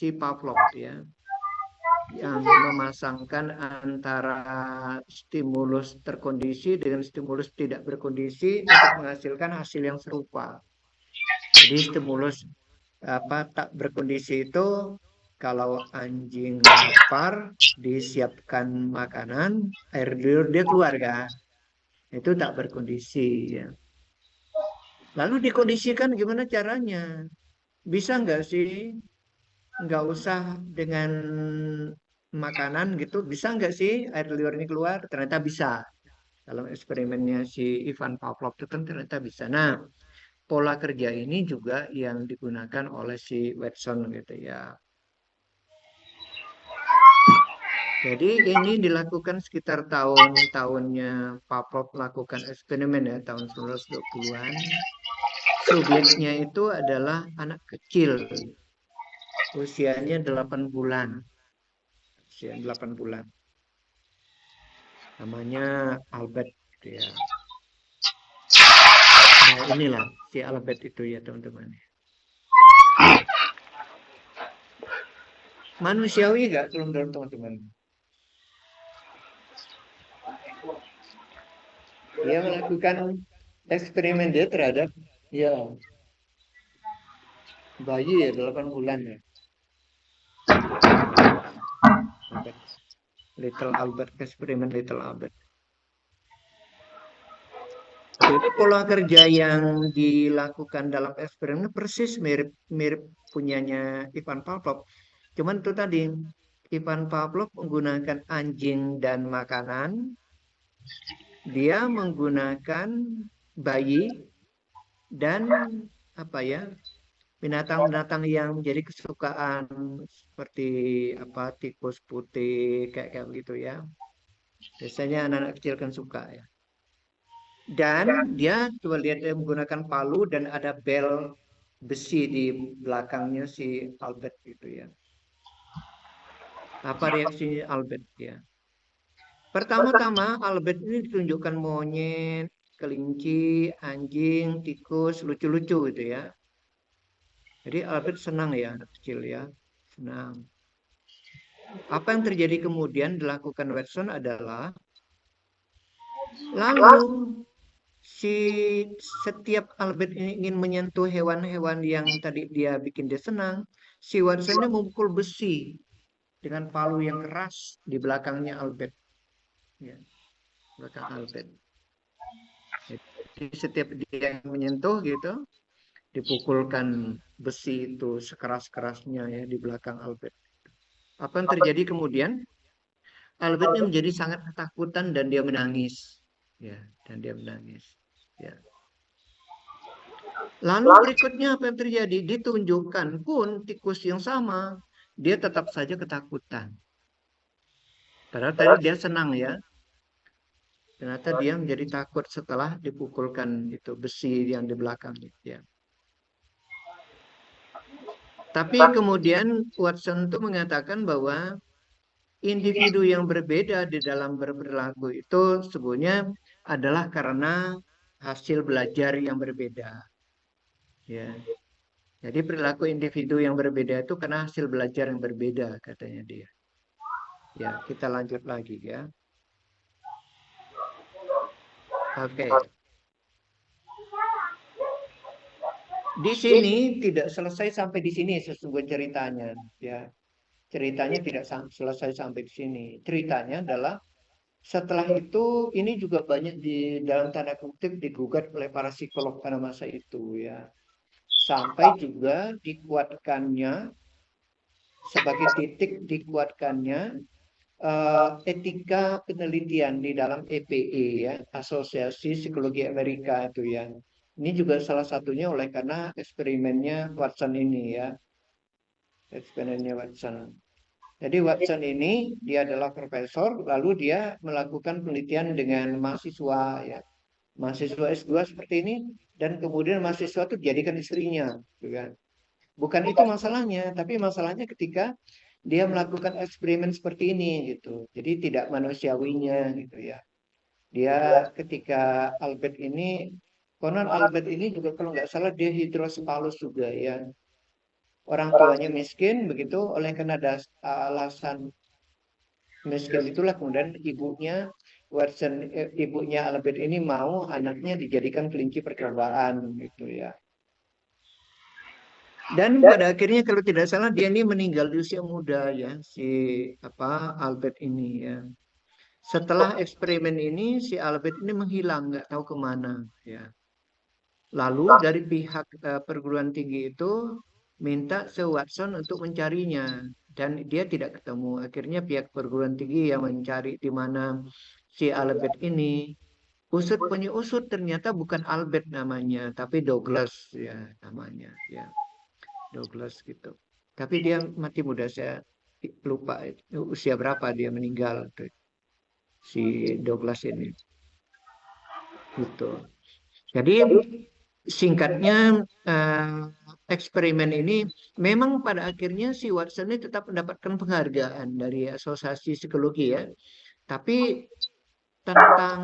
si Pavlov ya, yang memasangkan antara stimulus terkondisi dengan stimulus tidak berkondisi untuk menghasilkan hasil yang serupa. Jadi stimulus tak berkondisi itu kalau anjing lapar disiapkan makanan, air liur dia keluar kan, itu tak berkondisi ya. Lalu dikondisikan gimana caranya? Bisa nggak sih nggak usah dengan makanan gitu, bisa nggak sih air liur ini keluar? Ternyata bisa. Dalam eksperimennya si Ivan Pavlov itu kan ternyata bisa. Nah, pola kerja ini juga yang digunakan oleh si Watson gitu ya. Jadi ini dilakukan sekitar tahun-tahunnya Pavlov lakukan eksperimen ya, tahun 1920-an. Subjeknya itu adalah anak kecil, usianya 8 bulan. Usia 8 bulan. Namanya Albert gitu ya. Nah inilah si Albert itu ya teman-teman. Manusiawi nggak kalau menurut teman-teman? Dia melakukan eksperimen dia terhadap ya bayi ya 8 bulan ya. Albert. Little Albert, eksperimen Little Albert. Jadi pola kerja yang dilakukan dalam eksperimen persis mirip punyanya Ivan Pavlov. Cuman itu tadi Ivan Pavlov menggunakan anjing dan makanan, dia menggunakan bayi dan apa ya, binatang-binatang yang menjadi kesukaan seperti apa tikus putih kayak kayak begitu ya. Biasanya anak-anak kecil kan suka ya. Dan dia coba lihat dia menggunakan palu dan ada bel besi di belakangnya si Albert gitu ya. Apa reaksinya Albert ya? Pertama-tama Albert ini ditunjukkan monyet, kelinci, anjing, tikus, lucu-lucu gitu ya. Jadi Albert senang ya anak kecil ya, senang. Apa yang terjadi kemudian dilakukan Watson adalah lalu si setiap Albert ini ingin menyentuh hewan-hewan yang tadi dia bikin dia senang, si Watsonnya memukul besi dengan palu yang keras di belakangnya Albert, ya, belakang Albert. Jadi setiap dia menyentuh gitu, dipukulkan besi itu sekeras-kerasnya ya di belakang Albert. Apa yang terjadi kemudian? Albertnya menjadi sangat ketakutan dan dia menangis, ya, dan dia menangis, ya. Lalu berikutnya apa yang terjadi? Ditunjukkan pun tikus yang sama, dia tetap saja ketakutan. Padahal tadi dia senang ya. Ternyata dia menjadi takut setelah dipukulkan itu besi yang di belakang ya. Tapi kemudian Watson itu mengatakan bahwa individu yang berbeda di dalam berperilaku itu sebenarnya adalah karena hasil belajar yang berbeda. Ya. Jadi perilaku individu yang berbeda itu karena hasil belajar yang berbeda katanya dia. Ya, kita lanjut lagi ya. Oke. Di sini tidak selesai sampai di sini sesungguhnya ceritanya, ya. Ceritanya tidak selesai sampai di sini. Ceritanya adalah setelah itu ini juga banyak di dalam tanda kutip digugat oleh para psikolog pada masa itu ya. Sampai juga dikuatkannya sebagai titik dikuatkannya etika penelitian di dalam EPE ya, Asosiasi Psikologi Amerika itu ya. Ini juga salah satunya oleh karena eksperimennya Watson ini ya, eksperimennya Watson. Jadi Watson ini dia adalah profesor, lalu dia melakukan penelitian dengan mahasiswa ya, mahasiswa S2 seperti ini, dan kemudian mahasiswa itu dijadikan istrinya, gitu kan. Bukan itu masalahnya, tapi masalahnya ketika dia melakukan eksperimen seperti ini gitu. Jadi tidak manusiawinya gitu ya. Dia ketika Albert ini, konon Albert ini juga kalau nggak salah dia hidrocephalus juga ya. orang tuanya miskin, begitu oleh karena alasan miskin itulah kemudian ibunya Albert ini mau anaknya dijadikan kelinci percobaan gitu ya. Dan pada akhirnya kalau tidak salah dia ini meninggal di usia muda ya, si Albert ini ya. Setelah eksperimen ini si Albert ini menghilang, nggak tahu kemana ya. Lalu dari pihak perguruan tinggi itu minta Sir Watson untuk mencarinya dan dia tidak ketemu. Akhirnya pihak perguruan tinggi yang mencari di mana si Albert ini. Usut punya usut ternyata bukan Albert namanya, tapi Douglas ya namanya ya. Douglas gitu. Tapi dia mati muda, saya lupa usia berapa dia meninggal tuh, si Douglas ini. Gitu. Jadi singkatnya eksperimen ini memang pada akhirnya si Watson ini tetap mendapatkan penghargaan dari Asosiasi Psikologi ya. Tapi tentang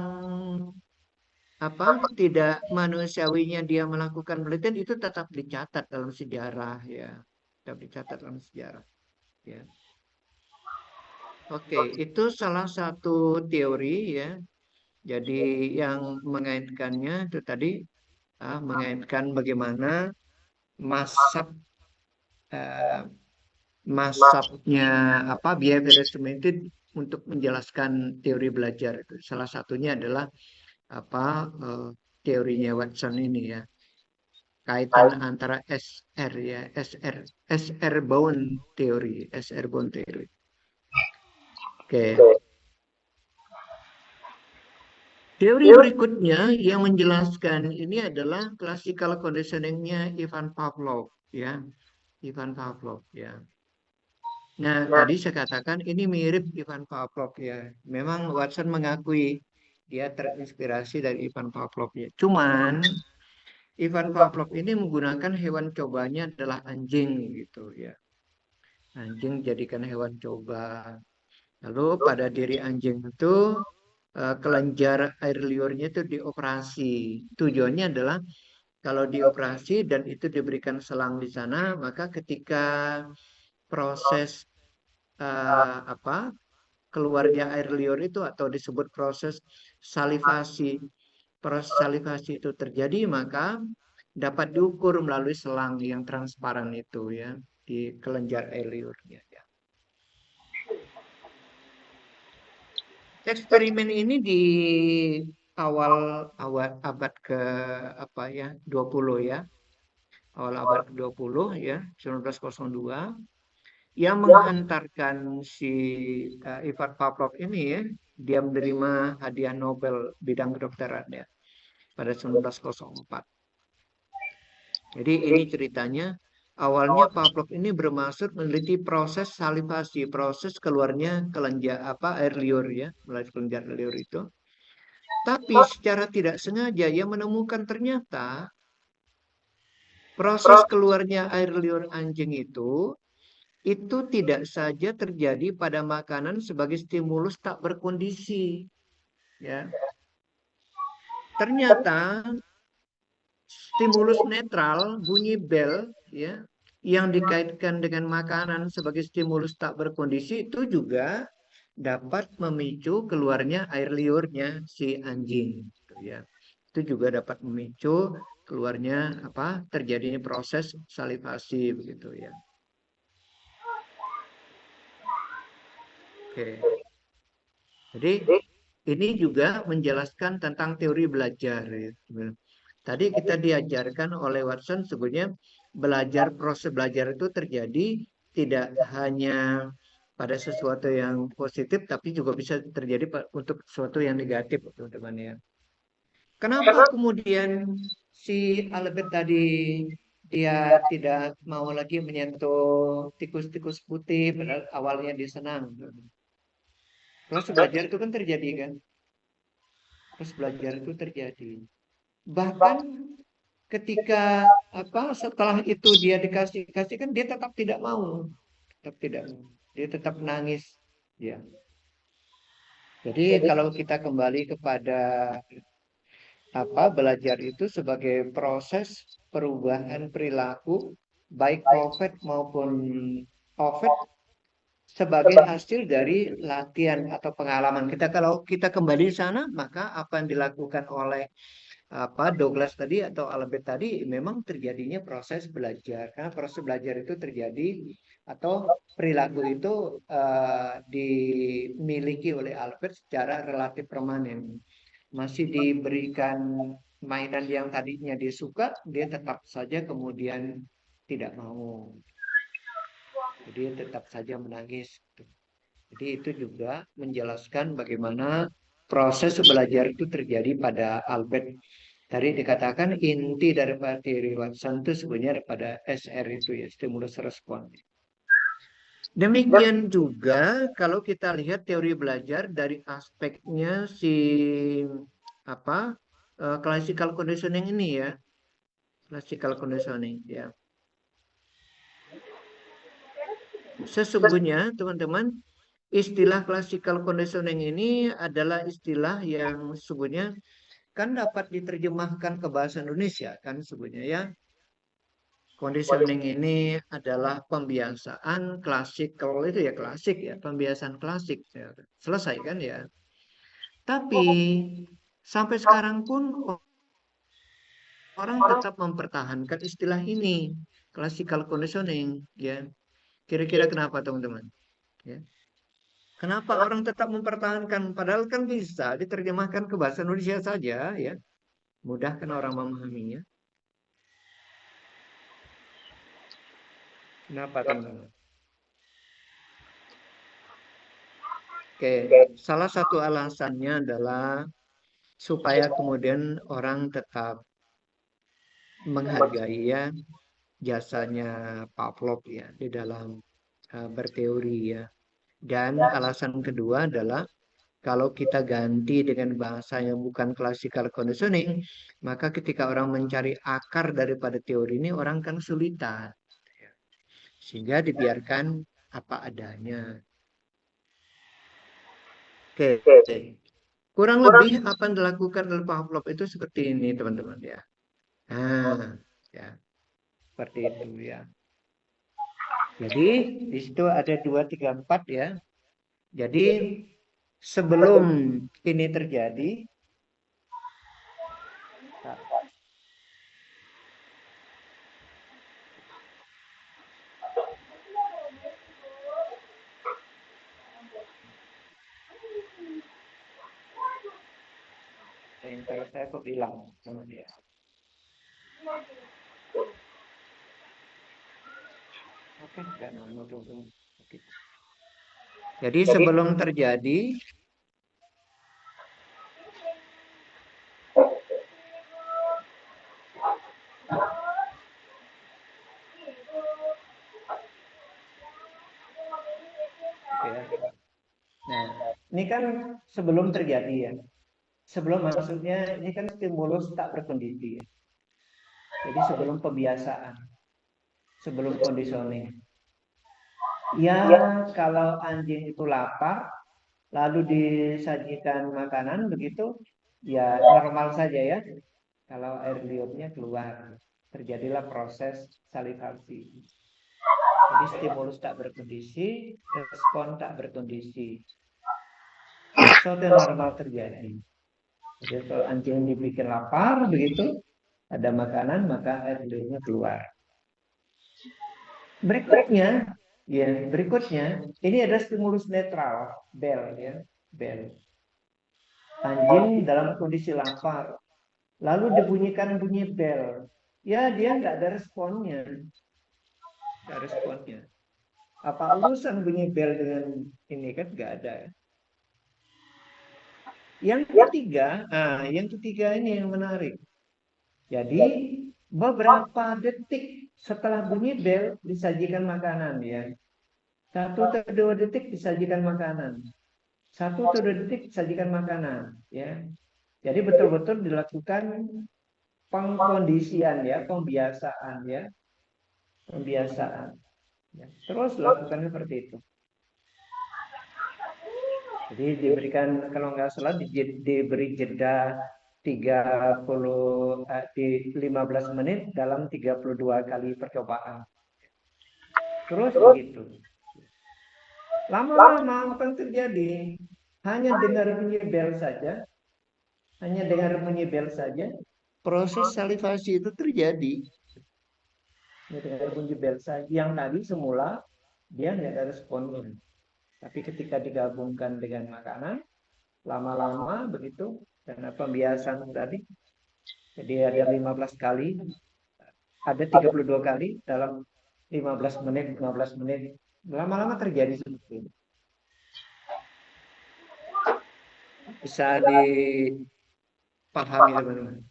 tidak manusiawinya dia melakukan penelitian itu tetap dicatat dalam sejarah ya. Tetap dicatat dalam sejarah ya. Oke, itu salah satu teori ya. Jadi yang mengaitkannya itu tadi mengaitkan bagaimana masab eh, masabnya behaviorism itu untuk menjelaskan teori belajar itu. Salah satunya adalah apa teorinya Watson ini ya. Kaitan antara SR ya, SR bound teori, SR bound teori. Oke. Teori berikutnya yang menjelaskan ini adalah classical conditioning-nya Ivan Pavlov ya. Ivan Pavlov ya. Nah, tadi saya katakan ini mirip Ivan Pavlov ya. Memang Watson mengakui dia terinspirasi dari Ivan Pavlov ya. Cuman Ivan Pavlov ini menggunakan hewan cobanya adalah anjing gitu ya. Anjing jadikan hewan coba. Lalu pada diri anjing itu kelenjar air liurnya itu dioperasi. Tujuannya adalah kalau dioperasi dan itu diberikan selang di sana, maka ketika proses keluarnya air liur itu atau disebut proses salivasi, proses salivasi itu terjadi, maka dapat diukur melalui selang yang transparan itu ya di kelenjar air liurnya. Ya. Eksperimen ini di awal awal abad ke 20 ya. Awal abad ke-20 ya, 1902 yang menghantarkan si Ivan Pavlov ini ya, dia menerima hadiah Nobel bidang kedokteran ya pada 1904. Jadi ini ceritanya awalnya Pavlov ini bermaksud meneliti proses salivasi, proses keluarnya kelenjar air liur ya, melalui kelenjar liur itu. Tapi secara tidak sengaja ia menemukan ternyata proses keluarnya air liur anjing itu tidak saja terjadi pada makanan sebagai stimulus tak berkondisi. Ya. Ternyata stimulus netral, bunyi bel, ya, yang dikaitkan dengan makanan sebagai stimulus tak berkondisi itu juga dapat memicu keluarnya air liurnya si anjing. Ya. Itu juga dapat memicu keluarnya terjadinya proses salivasi begitu ya. Oke. Jadi ini juga menjelaskan tentang teori belajar. Ya. Tadi kita diajarkan oleh Watson sebenarnya proses belajar itu terjadi tidak hanya pada sesuatu yang positif, tapi juga bisa terjadi untuk sesuatu yang negatif, teman-teman ya. Kenapa kemudian si Albert tadi dia tidak mau lagi menyentuh tikus-tikus putih, padahal awalnya dia senang. Proses belajar itu kan terjadi kan? Proses belajar itu terjadi. Bahkan ketika setelah itu dia dikasih kan dia tetap tidak mau, tetap tidak mau. Dia tetap menangis. Ya. Jadi kalau kita kembali kepada belajar itu sebagai proses perubahan perilaku baik COVID maupun COVID sebagai hasil dari latihan atau pengalaman kita. Kalau kita kembali di sana, maka apa yang dilakukan oleh Douglas tadi atau Albert tadi memang terjadinya proses belajar. Karena proses belajar itu terjadi atau perilaku itu dimiliki oleh Albert secara relatif permanen. Masih diberikan mainan yang tadinya dia suka, dia tetap saja kemudian tidak mau. Jadi tetap saja menangis. Jadi itu juga menjelaskan bagaimana proses belajar itu terjadi pada Albert. Tadi dikatakan inti daripada teori Watson itu sebenarnya pada SR itu ya, stimulus respon. Demikian juga kalau kita lihat teori belajar dari aspeknya si classical conditioning ini ya, classical conditioning ya. Sesungguhnya teman-teman, istilah classical conditioning ini adalah istilah yang sesungguhnya kan dapat diterjemahkan ke bahasa Indonesia kan sebenarnya ya. Conditioning ini adalah pembiasaan klasikal itu ya klasik ya, pembiasaan klasik ya. Selesai kan ya. Tapi sampai sekarang pun orang tetap mempertahankan istilah ini, classical conditioning ya. Kira-kira kenapa teman-teman? Ya. Kenapa orang tetap mempertahankan padahal kan bisa diterjemahkan ke bahasa Indonesia saja ya. Mudah kan orang memahaminya. Kenapa teman-teman? Oke, salah satu alasannya adalah supaya kemudian orang tetap menghargai ya jasanya Pavlov ya di dalam berteori ya. Dan alasan kedua adalah kalau kita ganti dengan bahasa yang bukan classical conditioning, maka ketika orang mencari akar daripada teori ini, orang kan kesulitan. Sehingga dibiarkan apa adanya. Oke, kurang lebih apa yang dilakukan oleh Pavlov itu seperti ini, teman-teman ya. Nah, ya, seperti itu ya. Jadi di situ ada 2, 3, 4 ya. Jadi sebelum ini terjadi, terus saya kok bilang sama dia. Oke, jadi sebelum terjadi ya. Nah, ini kan sebelum terjadi ya. Sebelum maksudnya ini kan stimulus tak berkondisi ya. Jadi sebelum pembiasaan, sebelum conditioning. Ya, kalau anjing itu lapar, lalu disajikan makanan begitu, ya normal saja ya. Kalau air liurnya keluar, terjadilah proses salivasi. Jadi stimulus tak berkondisi, respon tak berkondisi. Sesuatu yang normal terjadi. Jadi kalau anjing dibikin lapar begitu, ada makanan maka air liurnya keluar. Berikutnya, ini ada stimulus netral, bel ya, bel. Anjing dalam kondisi lapar, lalu dibunyikan bunyi bel, ya dia nggak ada responnya, nggak responnya. Apa urusan bunyi bel dengan ini kan nggak ada. Yang ketiga ini yang menarik. Jadi beberapa detik setelah bunyi bel disajikan makanan ya. 1 atau 2 detik disajikan makanan. 1 atau 2 detik disajikan makanan ya. Jadi betul-betul dilakukan pengkondisian ya, pembiasaan ya. Pembiasaan. Ya. Terus lakukan seperti itu. Jadi diberikan kalau nggak salah diberi jeda 15 menit dalam 32 kali percobaan. Terus begitu. Lama-lama apa yang terjadi? Hanya dengar bunyi bel saja, proses salivasi itu terjadi. Hanya dengar bunyi bel saja. Yang tadi semula dia nggak ada responnya. Tapi ketika digabungkan dengan makanan, lama-lama begitu, karena pembiasan tadi, jadi ada 15 kali, ada 32 kali dalam 15 menit, lama-lama terjadi seperti ini. Bisa dipahami teman-teman.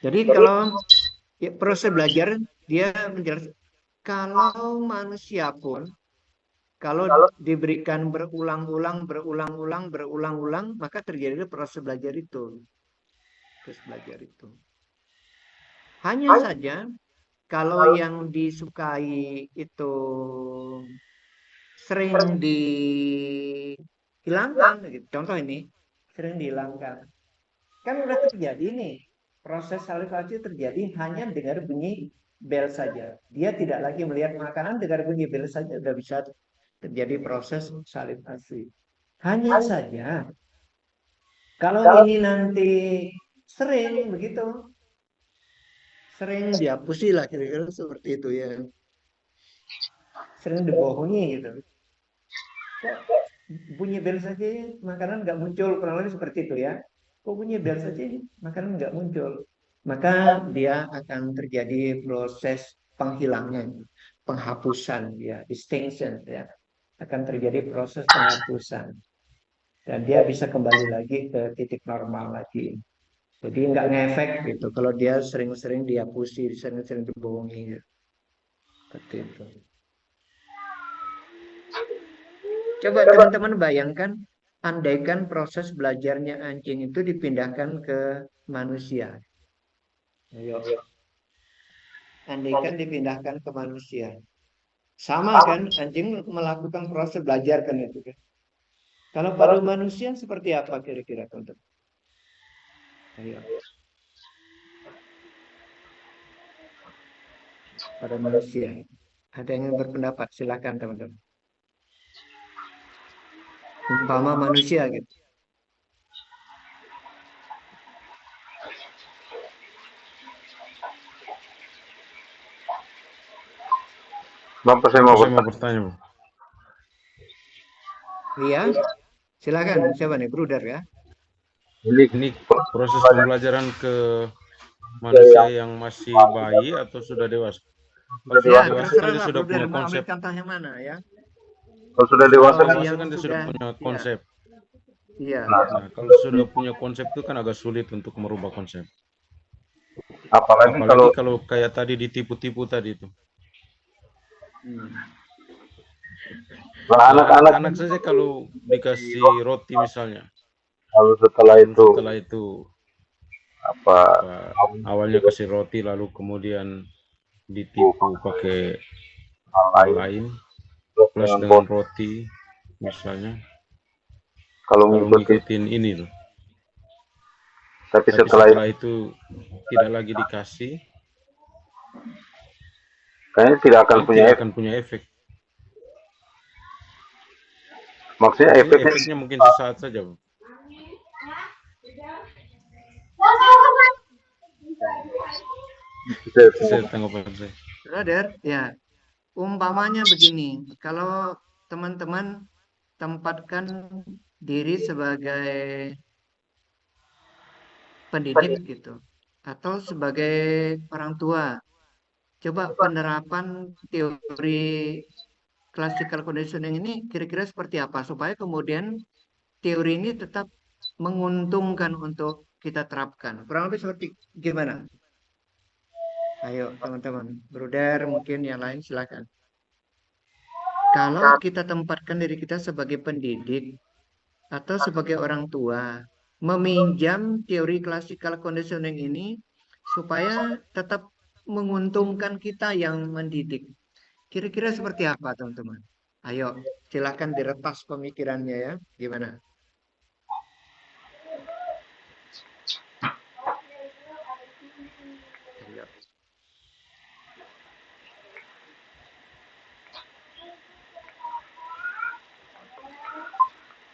Jadi kalau ya, proses belajar dia menjelaskan kalau manusia pun kalau diberikan berulang-ulang, maka terjadi proses belajar itu. Proses belajar itu. Hanya saja kalau yang disukai itu sering dihilangkan, gitu. Contoh ini sering dihilangkan. Kan udah terjadi nih. Proses salivasi terjadi hanya dengar bunyi bel saja. Dia tidak lagi melihat makanan, dengar bunyi bel saja udah bisa terjadi proses salivasi. Hanya saja kalau ini nanti sering begitu, sering dihapusi lah kira-kira seperti itu ya. Sering dibohongi gitu. Kok bunyi bel saja makanan nggak muncul, kurang lebih seperti itu ya. Kok bunyi bel saja makanan nggak muncul, maka dia akan terjadi proses penghilangan, penghapusan ya, extinction ya, akan terjadi proses penghapusan dan dia bisa kembali lagi ke titik normal lagi. Jadi nggak ngefek gitu kalau dia sering-sering dihapusi, sering-sering dibohongi gitu. Seperti itu. Coba teman-teman bayangkan, andaikan proses belajarnya anjing itu dipindahkan ke manusia. Ayo, andaikan dipindahkan ke manusia. Sama kan, anjing melakukan proses belajar kan itu kan. Kalau pada manusia seperti apa kira-kira teman-teman? Ayo, pada manusia. Ada yang berpendapat? Silakan teman-teman. Umpama manusia gitu. Bapak saya mau bertanya. Bu. Iya, silakan. Siapa nih, Bruder ya? Ini proses pembelajaran ke manusia yang masih bayi atau sudah dewasa? Kalau Ya, sudah dewasa kan terserah dia lah, sudah Bruder. punya Mau ambil konsep. contoh yang mana ya? Kalau sudah Kalau dewasa kan, yang kan dia sudah sudah, punya ya, konsep. iya. Nah, kalau sudah punya konsep itu kan agak sulit untuk merubah konsep. Apalagi Apalagi kalau kalau kayak tadi ditipu-tipu tadi itu. Hmm. Kalau anak-anak anak-anak saja kalau dikasih roti misalnya, lalu setelah lalu itu setelah itu apa apa awalnya kasih roti lalu kemudian ditipu pakai hal hal lain lain terus plus dengan dengan roti misalnya kalau kalau ngikutin, ngikutin ini loh. tapi Tapi setelah itu setelah itu tidak lagi dikasih, kayaknya tidak akan kayaknya punya tidak efek. akan punya efek. Maksudnya Maksudnya efeknya efeknya mungkin sesaat saja, Bu. Itu bisa saya tanggapan saya. Brother, ya, umpamanya begini, kalau teman-teman tempatkan diri sebagai pendidik gitu, atau sebagai orang tua, coba penerapan teori classical conditioning ini kira-kira seperti apa supaya kemudian teori ini tetap menguntungkan untuk kita terapkan. Kurang lebih seperti gimana? Ayo teman-teman, Bruder mungkin yang lain silakan. Kalau kita tempatkan diri kita sebagai pendidik atau sebagai orang tua, meminjam teori classical conditioning ini supaya tetap menguntungkan kita yang mendidik. Kira-kira seperti apa, teman-teman? Ayo, silakan diretas pemikirannya ya. Gimana? Ayo.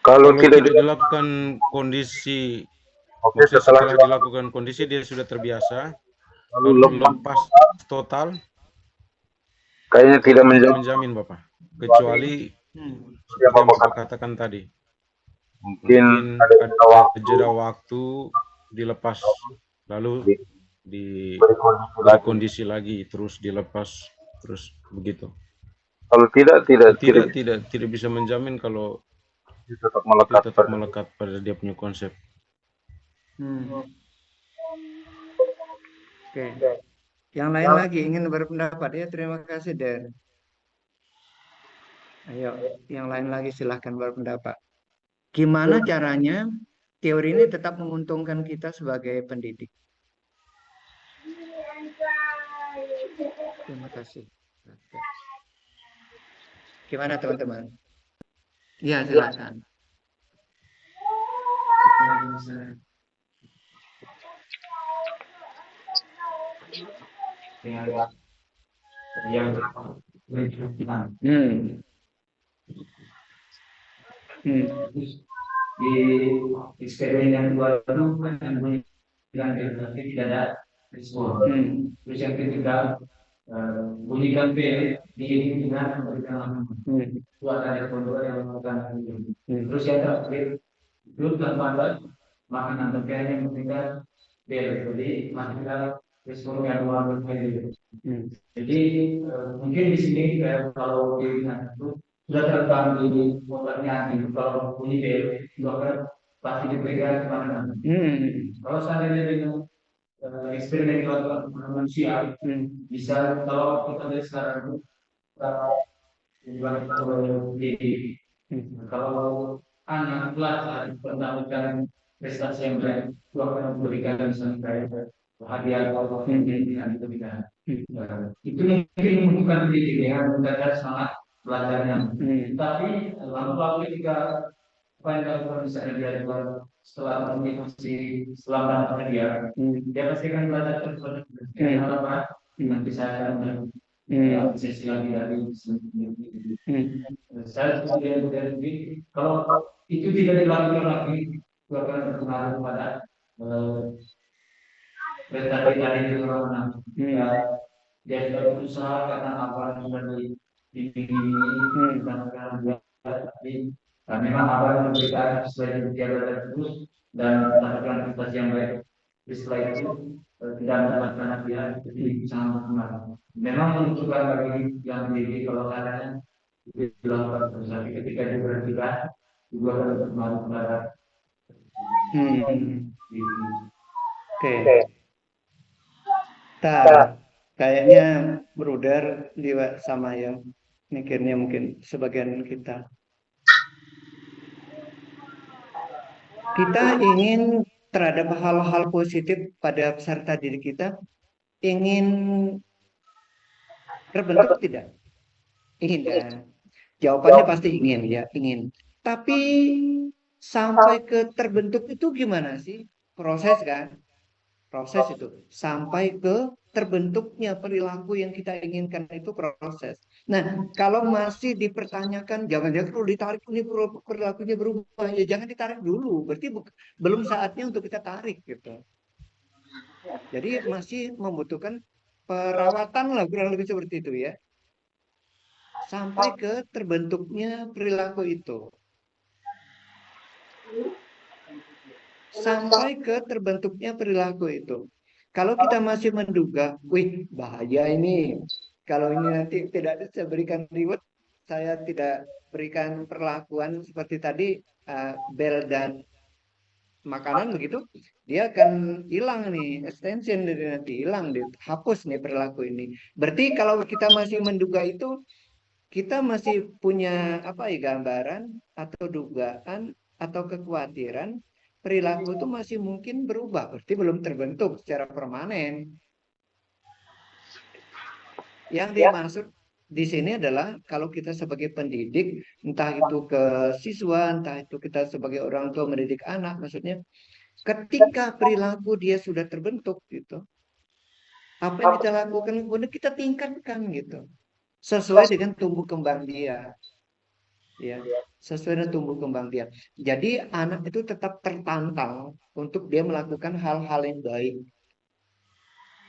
Kalau Kalau tidak tidak dilakukan kondisi, oke, maksudnya setelah setelah dilakukan kondisi dia sudah terbiasa, lalu lalu lepas, lepas total, kayaknya tidak tidak menjadi menjamin Bapak. Kecuali Hmm. seperti yang apa Bapak katakan tadi, mungkin mungkin ada ada waktu jeda waktu dilepas, lalu diberi kondisi diberi lagi. kondisi lagi, terus dilepas, terus begitu. Kalau Kalau tidak tidak bisa menjamin kalau dia tetap dia melekat tetap pada. melekat pada dia punya konsep. Hmm. Oke. Yang lain lagi ingin berpendapat ya, terima kasih Den. Ayo, yang lain lagi silahkan berpendapat. Gimana caranya teori ini tetap menguntungkan kita sebagai pendidik? Terima kasih. Oke. Gimana teman-teman? Ya, silakan. Hmm. Hmm. Di eksperimen yang kedua itu kan yang bunyikan bel tapi tidak ada respon. Hmm. Terus yang ketiga bunyikan bel diiringi dengan memberikan alarm. Itu ada respon dua yang melakukan itu. Terus yang terakhir itu tanpa makanan tapi hanya memberikan bel. Jadi maksudnya respon yang luar biasa. Jadi mungkin di sini kalau dilihat itu sudah terekam di motornya gitu. Kalau bunyi bel itu akan pasti diberikan kemana. Kalau seandainya dengan eksperimen yang dilakukan manusia bisa kalau kita lihat sekarang itu di kalau anak pelajar mendapatkan prestasi yang baik itu akan memberikan misalnya hadiah atau pendidikan itu tidak. Itu mungkin membutuhkan pendidik yang mendadak semangat belajarnya. Tapi lalu ketika apa yang dilakukan misalnya dia setelah mengikuti setelah mendapatkan dia pasti akan belajar terus dengan harapan nanti saya akan sesi lagi dari saya kemudian dari kalau itu tidak dilakukan lagi itu akan berpengaruh pada prestasi dari orang ya dia sudah berusaha karena apa yang sudah dibimbing karena tapi memang apa yang memberikan sesuai dia belajar terus dan mendapatkan prestasi yang baik setelah itu tidak mendapatkan hadiah jadi sangat berpengaruh. Memang menunjukkan bagi yang mendidik kalau caranya dilakukan terus tapi ketika diberhentikan juga akan berpengaruh pada Oke. Kayaknya Bruder juga sama ya mikirnya mungkin sebagian kita. Kita ingin terhadap hal-hal positif pada peserta didik kita ingin terbentuk tidak? Ingin kan? Jawabannya pasti ingin ya, ingin. Tapi sampai ke terbentuk itu gimana sih? Proses kan? Proses itu sampai ke terbentuknya perilaku yang kita inginkan itu proses. Nah, kalau masih dipertanyakan jangan-jangan perlu ditarik ini perilakunya berubah ya jangan ditarik dulu. Berarti belum saatnya untuk kita tarik gitu. Jadi masih membutuhkan perawatan lah kurang lebih seperti itu ya. Sampai ke terbentuknya perilaku itu. Sampai ke terbentuknya perilaku itu. Kalau kita masih menduga, wih bahaya ini. Kalau ini nanti tidak saya berikan reward, saya tidak berikan perlakuan seperti tadi bel dan makanan begitu, dia akan hilang nih extension dari nanti hilang, hapus nih perilaku ini. Berarti kalau kita masih menduga itu, kita masih punya apa ya gambaran atau dugaan atau kekhawatiran perilaku itu masih mungkin berubah, berarti belum terbentuk secara permanen. Yang dimaksud di sini adalah kalau kita sebagai pendidik, entah itu ke siswa, entah itu kita sebagai orang tua mendidik anak, maksudnya ketika perilaku dia sudah terbentuk gitu, apa yang kita lakukan kemudian kita tingkatkan gitu, sesuai dengan tumbuh kembang dia. ya, sesuai dengan tumbuh kembang dia. Jadi anak itu tetap tertantang untuk dia melakukan hal-hal yang baik,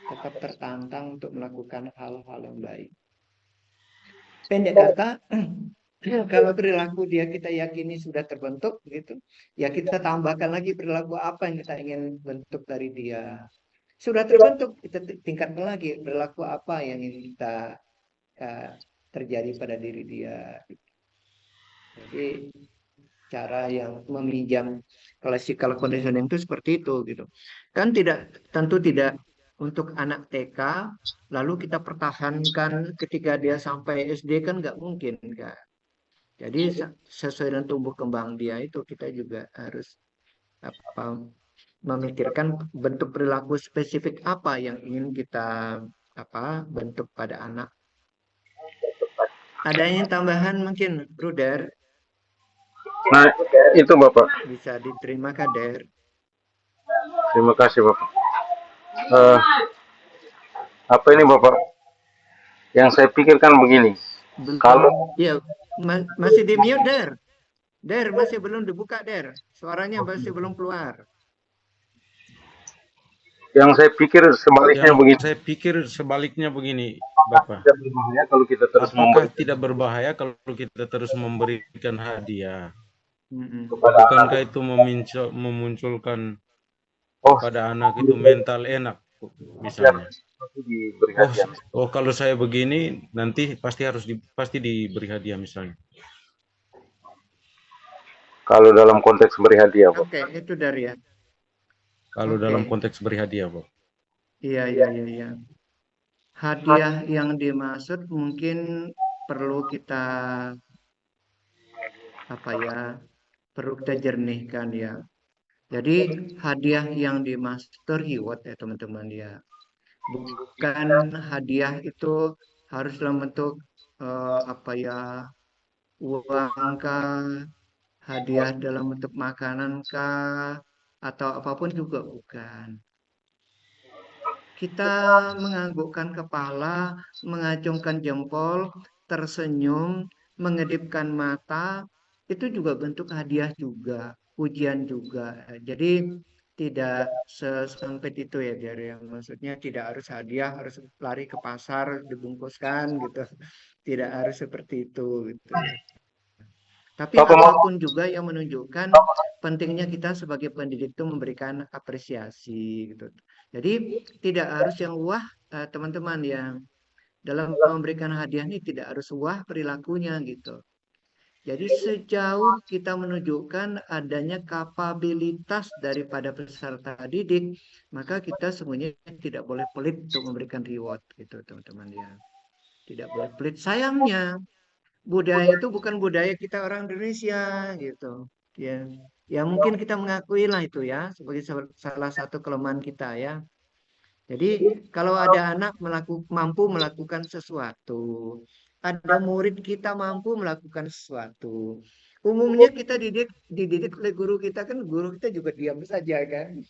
tetap tertantang untuk melakukan hal-hal yang baik. Pendek kata, kalau perilaku dia kita yakini sudah terbentuk gitu, ya kita tambahkan lagi perilaku apa yang kita ingin bentuk dari dia. Sudah terbentuk, kita tingkatkan lagi perilaku apa yang ingin kita uh, terjadi pada diri dia. Jadi cara yang meminjam classical conditioning itu seperti itu gitu. Kan tentu tidak untuk anak TK lalu kita pertahankan ketika dia sampai SD kan nggak mungkin kan. Jadi sesuai dengan tumbuh kembang dia itu kita juga harus apa memikirkan bentuk perilaku spesifik apa yang ingin kita bentuk pada anak. Ada yang tambahan mungkin, Bruder? Nah, itu Bapak. Bisa diterima kader. Terima kasih Bapak. Apa ini Bapak? Yang saya pikirkan begini. Kalau Belum, ya masih di mute, Der. Der, masih belum dibuka, Der. Suaranya masih belum keluar. yang saya pikir sebaliknya Yang begini. saya pikir sebaliknya begini, Bapak. Tidak berbahaya kalau kita terus Apakah tidak berbahaya kalau kita terus memberikan hadiah? Mm-mm. Bukankah itu memunculkan Oh, pada anak itu mental enak, misalnya? pasti diberi hadiah. Oh, kalau saya begini nanti pasti diberi hadiah misalnya. Kalau dalam konteks beri hadiah, Pak. Oke, itu dari ya. Kalau Oke. dalam konteks beri hadiah, Pak. Iya. Hadiah yang dimaksud mungkin perlu kita perlu kita jernihkan ya. Jadi hadiah yang dimaksud reward ya teman-teman ya. Bukan hadiah itu harus dalam bentuk uang kah, hadiah dalam bentuk makanan kah, atau apapun juga bukan. Kita menganggukkan kepala, mengacungkan jempol, tersenyum, mengedipkan mata, itu juga bentuk hadiah juga, pujian juga. Jadi tidak sesempit itu ya, dari yang maksudnya tidak harus hadiah, harus lari ke pasar dibungkuskan gitu. Tidak harus seperti itu gitu ya. Tapi Bapak mau apapun juga yang menunjukkan pentingnya kita sebagai pendidik itu memberikan apresiasi gitu. Jadi tidak harus yang wah teman-teman yang dalam memberikan hadiah ini tidak harus wah perilakunya gitu. Jadi sejauh kita menunjukkan adanya kapabilitas daripada peserta didik, maka kita semuanya tidak boleh pelit untuk memberikan reward gitu teman-teman ya. Tidak boleh pelit. Sayangnya budaya itu bukan budaya kita orang Indonesia gitu ya mungkin kita mengakui lah itu ya sebagai salah satu kelemahan kita ya. Jadi kalau ada anak mampu melakukan sesuatu, ada murid kita mampu melakukan sesuatu, umumnya kita dididik oleh guru kita kan, guru kita juga diam saja kan,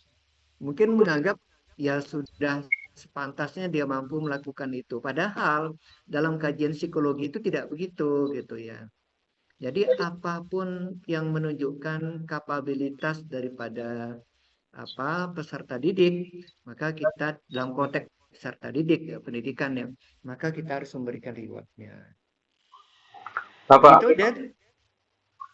mungkin menganggap ya sudah sepantasnya dia mampu melakukan itu. Padahal dalam kajian psikologi itu tidak begitu gitu ya. Jadi apapun yang menunjukkan kapabilitas daripada peserta didik, maka kita dalam konteks peserta didik ya, pendidikan ya, maka kita harus memberikan rewardnya. Bapak, Itu Dan.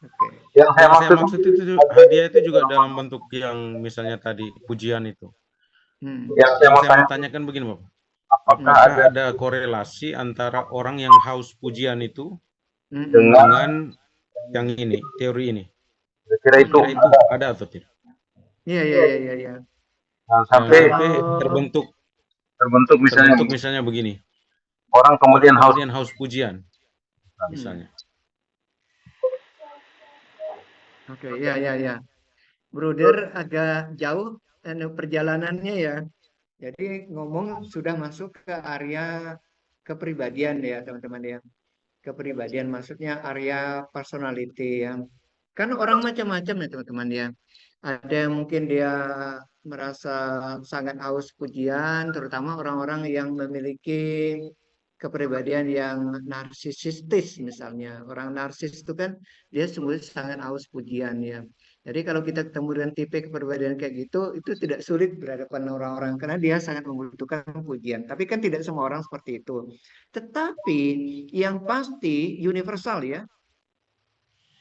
Oke. yang saya Yang saya maksud maksud itu hadiah itu juga dalam bentuk yang misalnya tadi pujian itu. yang saya Yang mau saya mau tanya, tanyakan begini, Bapak. apakah Apakah ada ada korelasi antara orang yang haus pujian itu dengan yang ini, teori ini? kira itu Kira itu ada atau tidak? Iya. yang Jangan sampai sampai terbentuk misalnya misalnya begini. orang Orang kemudian haus kemudian haus pujian, misalnya. Oke, ya. Bruder agak jauh perjalanannya ya. Jadi ngomong sudah masuk ke area kepribadian ya teman-teman ya. Kepribadian maksudnya area personality ya. Kan orang macam-macam ya teman-teman ya. Ada yang mungkin dia merasa sangat haus pujian, terutama orang-orang yang memiliki kepribadian yang narsisistis misalnya. Orang narsis itu kan dia sungguh sangat haus pujian ya. Jadi kalau kita ketemu dengan tipe kepribadian kayak gitu, itu tidak sulit berhadapan orang-orang karena dia sangat membutuhkan pujian. Tapi kan tidak semua orang seperti itu. Tetapi yang pasti universal ya,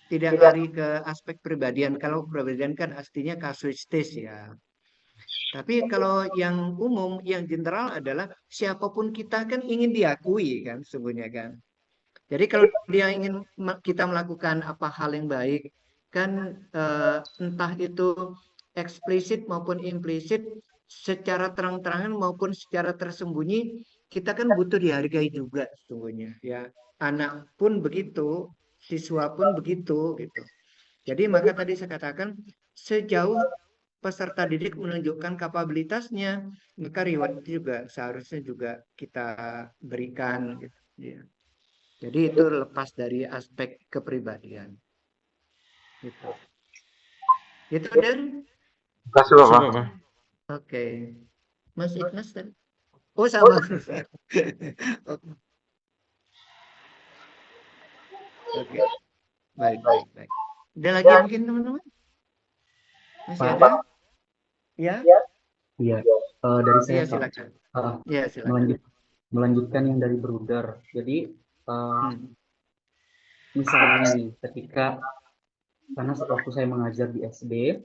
tidak lari ke aspek pribadian. Kalau pribadian kan artinya kasuistis ya. Tapi kalau yang umum, yang general adalah siapapun kita kan ingin diakui kan sebenarnya kan. Jadi kalau dia ingin kita melakukan apa hal yang baik kan entah itu eksplisit maupun implisit secara terang-terangan maupun secara tersembunyi kita kan butuh dihargai juga sesungguhnya ya. Anak pun begitu, siswa pun begitu gitu. Jadi maka tadi saya katakan sejauh peserta didik menunjukkan kapabilitasnya, maka reward juga seharusnya juga kita berikan gitu. Ya. Jadi itu lepas dari aspek kepribadian. Gitu. Itu dari Terima kasih Terima kasih, Bapak. Bapak. oke. Mas Ignas tadi. Oh sama. Oke. Baik, baik, baik. Ada lagi mungkin teman-teman? Masih Pak. ada? Ya? Iya, dari saya Iya Pak. silakan. Iya silakan. Melanjutkan yang dari Bruder. Jadi Hmm. misalnya nih, karena waktu saya mengajar di SD,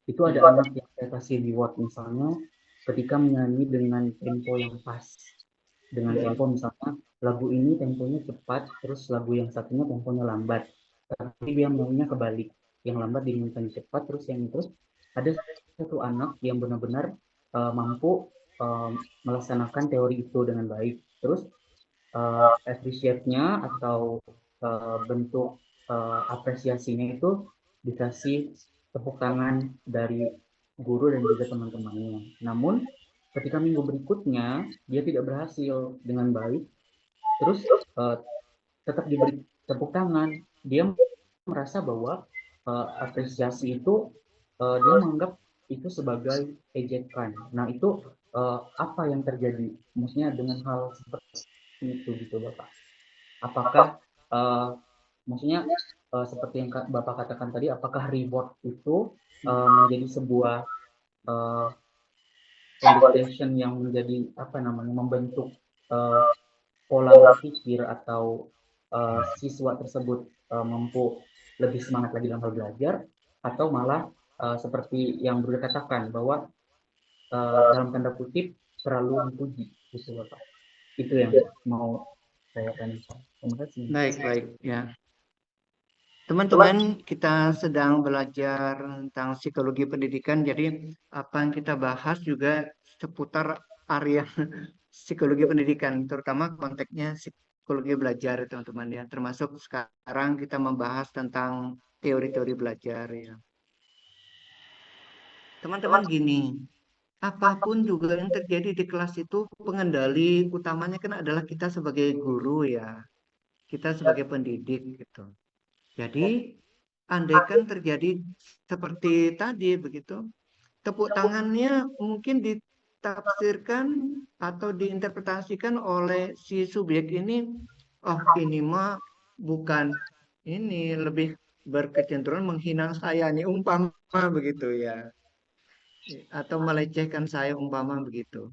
itu ada anak yang saya kasih reward misalnya ketika menyanyi dengan tempo yang pas. Dengan tempo misalnya lagu ini temponya cepat, terus lagu yang satunya temponya lambat. Tapi dia maunya kebalik. Yang lambat diinginkan cepat, terus yang terus ada satu anak yang benar-benar mampu melaksanakan teori itu dengan baik. Terus appreciate-nya atau bentuk apresiasinya itu dikasih tepuk tangan dari guru dan juga teman-temannya. Namun ketika minggu berikutnya dia tidak berhasil dengan baik, terus tetap diberi tepuk tangan, dia merasa bahwa apresiasi itu dia menganggap itu sebagai ejekan. Nah itu apa yang terjadi? Maksudnya dengan hal seperti itu gitu Bapak. Apakah maksudnya seperti yang Bapak katakan tadi, apakah reward itu menjadi sebuah condition yang menjadi apa namanya membentuk pola berpikir atau siswa tersebut mampu lebih semangat lagi dalam hal belajar, atau malah seperti yang Bro katakan bahwa dalam tanda kutip terlalu dipuji gitu Bapak. Itu yang mau saya tanyakan. Terima kasih. Baik, baik ya. Teman-teman, kita sedang belajar tentang psikologi pendidikan. Jadi apa yang kita bahas juga seputar area psikologi pendidikan, terutama konteksnya psikologi belajar, teman-teman ya. Termasuk sekarang kita membahas tentang teori-teori belajar ya. Teman-teman gini, apapun juga yang terjadi di kelas itu pengendali utamanya kan adalah kita sebagai guru ya. Kita sebagai pendidik gitu. Jadi andaikan terjadi seperti tadi begitu, tepuk tangannya mungkin ditafsirkan atau diinterpretasikan oleh si subjek ini, oh ini mah bukan ini, lebih berkecenderungan menghina saya nih umpama begitu ya, atau melecehkan saya umpama begitu.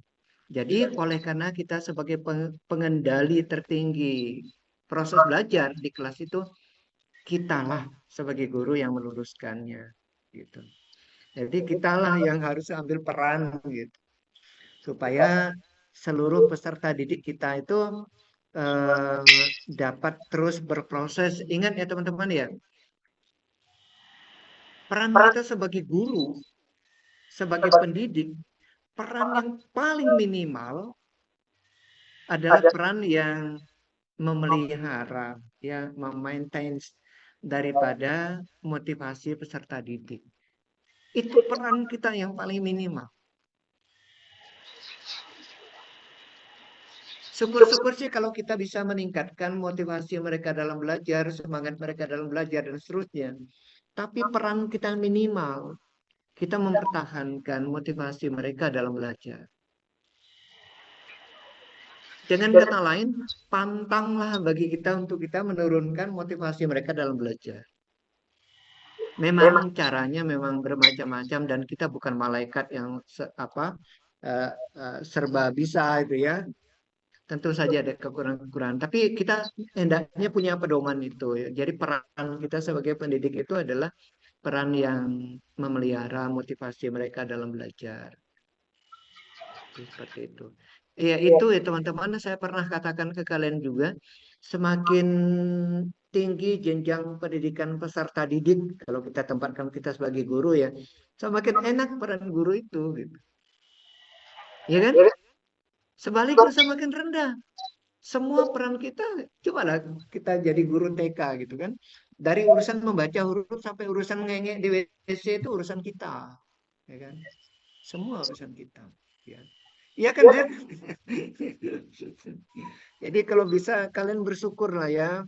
Jadi oleh karena kita sebagai pengendali tertinggi proses belajar di kelas itu, kitalah sebagai guru yang meluruskannya gitu. Jadi kitalah yang harus ambil peran gitu supaya seluruh peserta didik kita itu dapat terus berproses. Ingat ya teman-teman ya, peran kita sebagai guru, sebagai pendidik, peran yang paling minimal adalah peran yang memelihara, ya, memaintain daripada motivasi peserta didik. Itu peran kita yang paling minimal. Syukur-syukur sih kalau kita bisa meningkatkan motivasi mereka dalam belajar, semangat mereka dalam belajar, dan seterusnya. Tapi peran kita minimal, kita mempertahankan motivasi mereka dalam belajar. Dengan kata lain, pantanglah bagi kita untuk kita menurunkan motivasi mereka dalam belajar. Memang caranya memang bermacam-macam dan kita bukan malaikat yang serba bisa itu ya. Tentu saja ada kekurangan-kekurangan, tapi kita hendaknya punya pedoman itu ya. Jadi peran kita sebagai pendidik itu adalah peran yang memelihara motivasi mereka dalam belajar. Seperti itu. Ya itu ya teman-teman, saya pernah katakan ke kalian juga, semakin tinggi jenjang pendidikan peserta didik, kalau kita tempatkan kita sebagai guru ya, semakin enak peran guru itu, gitu. Ya kan? Sebaliknya semakin rendah. Semua peran kita, cobalah kita jadi guru TK gitu kan. Dari urusan membaca huruf sampai urusan ngengek di WC itu urusan kita. Ya kan? Semua urusan kita. Ya. Iya kan, Jen? Jadi kalau bisa kalian bersyukur lah ya.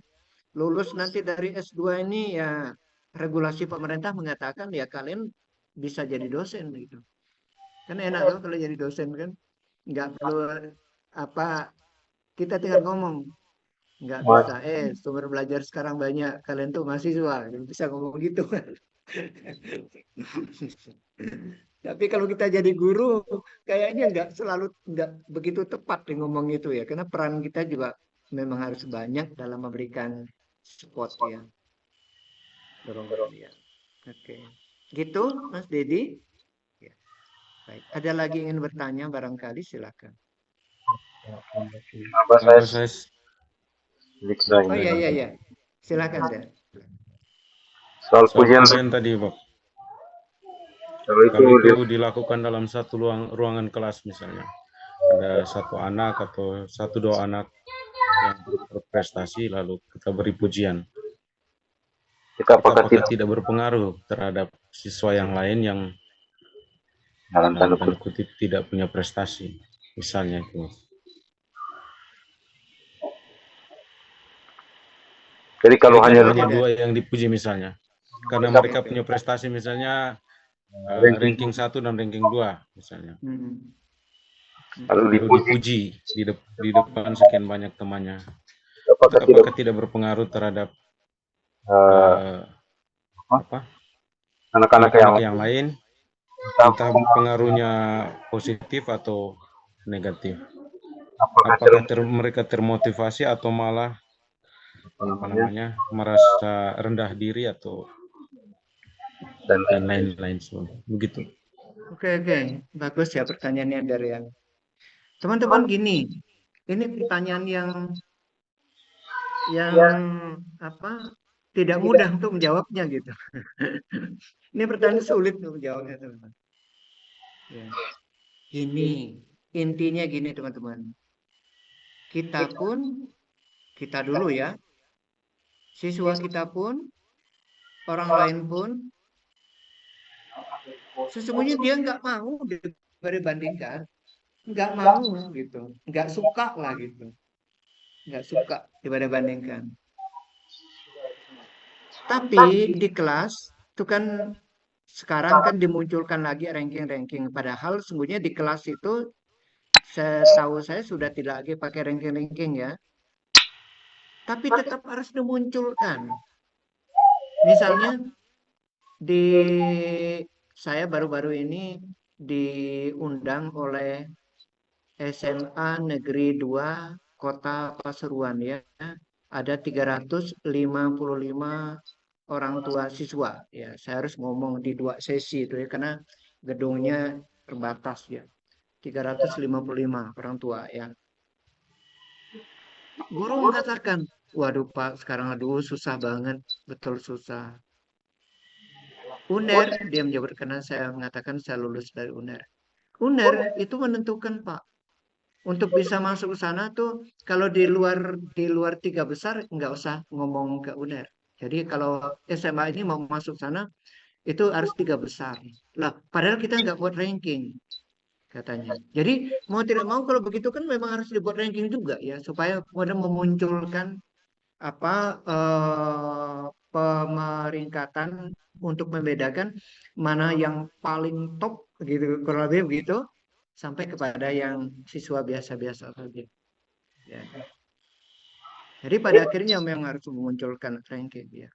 Lulus nanti dari S2 ini ya regulasi pemerintah mengatakan ya kalian bisa jadi dosen gitu. Kan enak loh kalau jadi dosen kan. Nggak perlu apa, kita tinggal ngomong. Nggak bisa, sumber belajar sekarang banyak. Kalian tuh mahasiswa, bisa ngomong gitu kan. Tapi kalau kita jadi guru, kayaknya nggak begitu tepat nih ngomong itu ya, karena peran kita juga memang harus banyak dalam memberikan support ya, dorongan ya. Oke, gitu Mas Dedi. Ya. Baik, ada lagi ingin bertanya barangkali silakan. Apa saya Oh iya, silakan deh. soal pujian tadi, Pak. kalau itu dilakukan dalam satu ruangan kelas misalnya, ada satu anak atau satu dua anak yang berprestasi lalu kita beri pujian, apakah tidak berpengaruh terhadap siswa yang lain yang dalam tanda kutip tidak punya prestasi misalnya itu. Jadi kalau hanya dua yang dipuji misalnya, karena mereka punya prestasi misalnya ranking 1 dan ranking 2 misalnya. Lalu dipuji di depan sekian banyak temannya. Apakah tidak berpengaruh terhadap anak-anak yang lain? Entah pengaruhnya positif atau negatif. Apakah mereka termotivasi atau malah merasa rendah diri atau dan lain-lain semua begitu. Oke, bagus ya pertanyaannya dari yang teman-teman. Gini, ini pertanyaan yang tidak mudah untuk menjawabnya gitu. Ini pertanyaan sulit untuk menjawabnya teman-teman. Ya. Intinya gini teman-teman. Kita dulu ya, siswa kita pun, orang lain pun, sesungguhnya dia nggak mau dibandingkan, nggak mau gitu, nggak suka lah gitu, nggak suka dibandingkan. Tapi di kelas itu kan sekarang kan dimunculkan lagi ranking-ranking, padahal sesungguhnya di kelas itu setahu saya sudah tidak lagi pakai ranking-ranking ya, tapi tetap harus dimunculkan. Misalnya saya baru-baru ini diundang oleh SMA Negeri 2 Kota Pasuruan ya. Ada 355 orang tua siswa ya. Saya harus ngomong di 2 sesi itu ya karena gedungnya terbatas ya. 355 orang tua ya. Guru mengatakan, waduh Pak, sekarang susah banget, betul susah. UNER, dia menjawab karena saya mengatakan saya lulus dari UNER. UNER itu menentukan Pak. Untuk bisa masuk ke sana tuh kalau di luar 3 besar nggak usah ngomong ke UNER. Jadi kalau SMA ini mau masuk sana itu harus 3 besar. Lah, padahal kita nggak buat ranking katanya. Jadi mau tidak mau kalau begitu kan memang harus dibuat ranking juga ya supaya kemudian memunculkan pemeringkatan untuk membedakan mana yang paling top gitu, kurang lebih begitu, sampai kepada yang siswa biasa-biasa saja. Ya. Jadi pada akhirnya memang harus memunculkan ranking ya.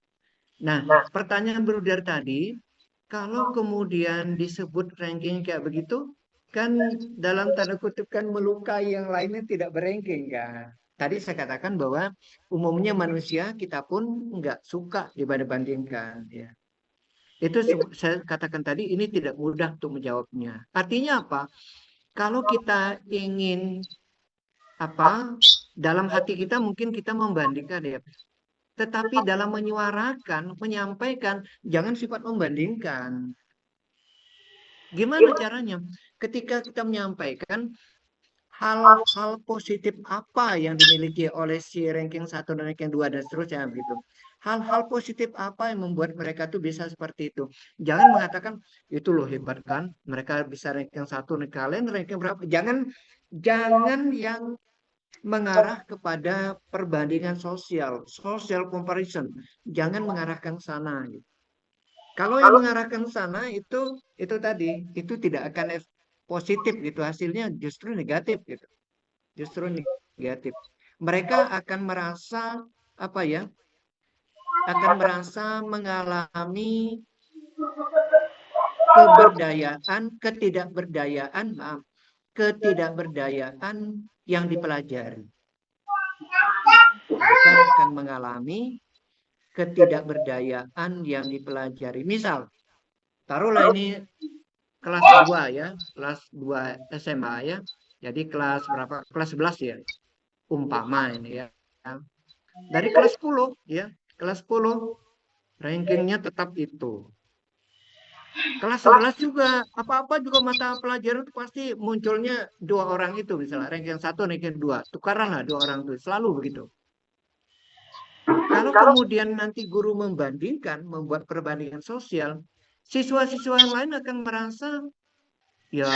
Nah, pertanyaan Bruder tadi, kalau kemudian disebut ranking kayak begitu, kan dalam tanda kutip kan melukai yang lainnya tidak beranking kan. Tadi saya katakan bahwa umumnya manusia kita pun nggak suka dibanding-bandingkan ya. Itu saya katakan tadi ini tidak mudah untuk menjawabnya. Artinya apa? Kalau kita ingin apa dalam hati kita mungkin kita membandingkan ya. Tetapi dalam menyuarakan, menyampaikan, jangan sifat membandingkan. Gimana caranya? Ketika kita menyampaikan hal-hal positif apa yang dimiliki oleh si ranking 1 dan ranking 2 dan seterusnya begitu. Hal-hal positif apa yang membuat mereka tuh bisa seperti itu. Jangan mengatakan itu loh hebat kan, mereka bisa ranking 1, kalian ranking berapa? Jangan yang mengarah kepada perbandingan sosial, social comparison. Jangan mengarahkan sana. Gitu. Kalau yang mengarahkan sana itu tadi itu tidak akan positif gitu, hasilnya justru negatif gitu, justru negatif. Mereka akan merasa apa ya? Akan merasa mengalami ketidakberdayaan yang dipelajari. Mereka akan mengalami ketidakberdayaan yang dipelajari. Misal, taruhlah ini kelas 2 ya, kelas 2 SMA ya. Jadi kelas berapa? Kelas 11 ya. Umpama ini ya. Dari kelas 10 ya, kelas 10 rankingnya tetap itu. Kelas 11 juga, apa-apa juga mata pelajaran itu pasti munculnya 2 orang itu misalnya, ranking 1, ranking 2. Tukaranlah 2 orang itu, selalu begitu. Kalau kemudian nanti guru membandingkan, membuat perbandingan sosial, siswa-siswa yang lain akan merasa ya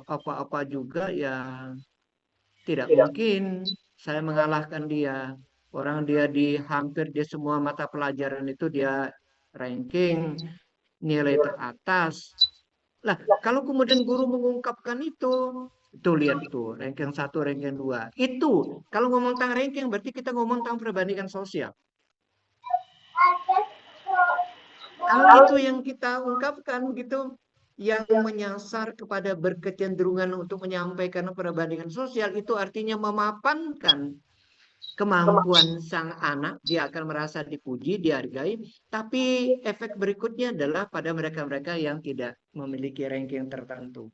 apa-apa juga ya tidak mungkin saya mengalahkan dia. Orang dia di hampir di semua mata pelajaran itu dia ranking nilai teratas. Lah, kalau kemudian guru mengungkapkan itu lihat tuh ranking 1, ranking 2. Itu kalau ngomong tentang ranking berarti kita ngomong tentang perbandingan sosial. Kalau itu yang kita ungkapkan gitu, yang menyasar kepada berkecenderungan untuk menyampaikan perbandingan sosial, itu artinya memapankan kemampuan sang anak, dia akan merasa dipuji, dihargai, tapi efek berikutnya adalah pada mereka-mereka yang tidak memiliki ranking tertentu.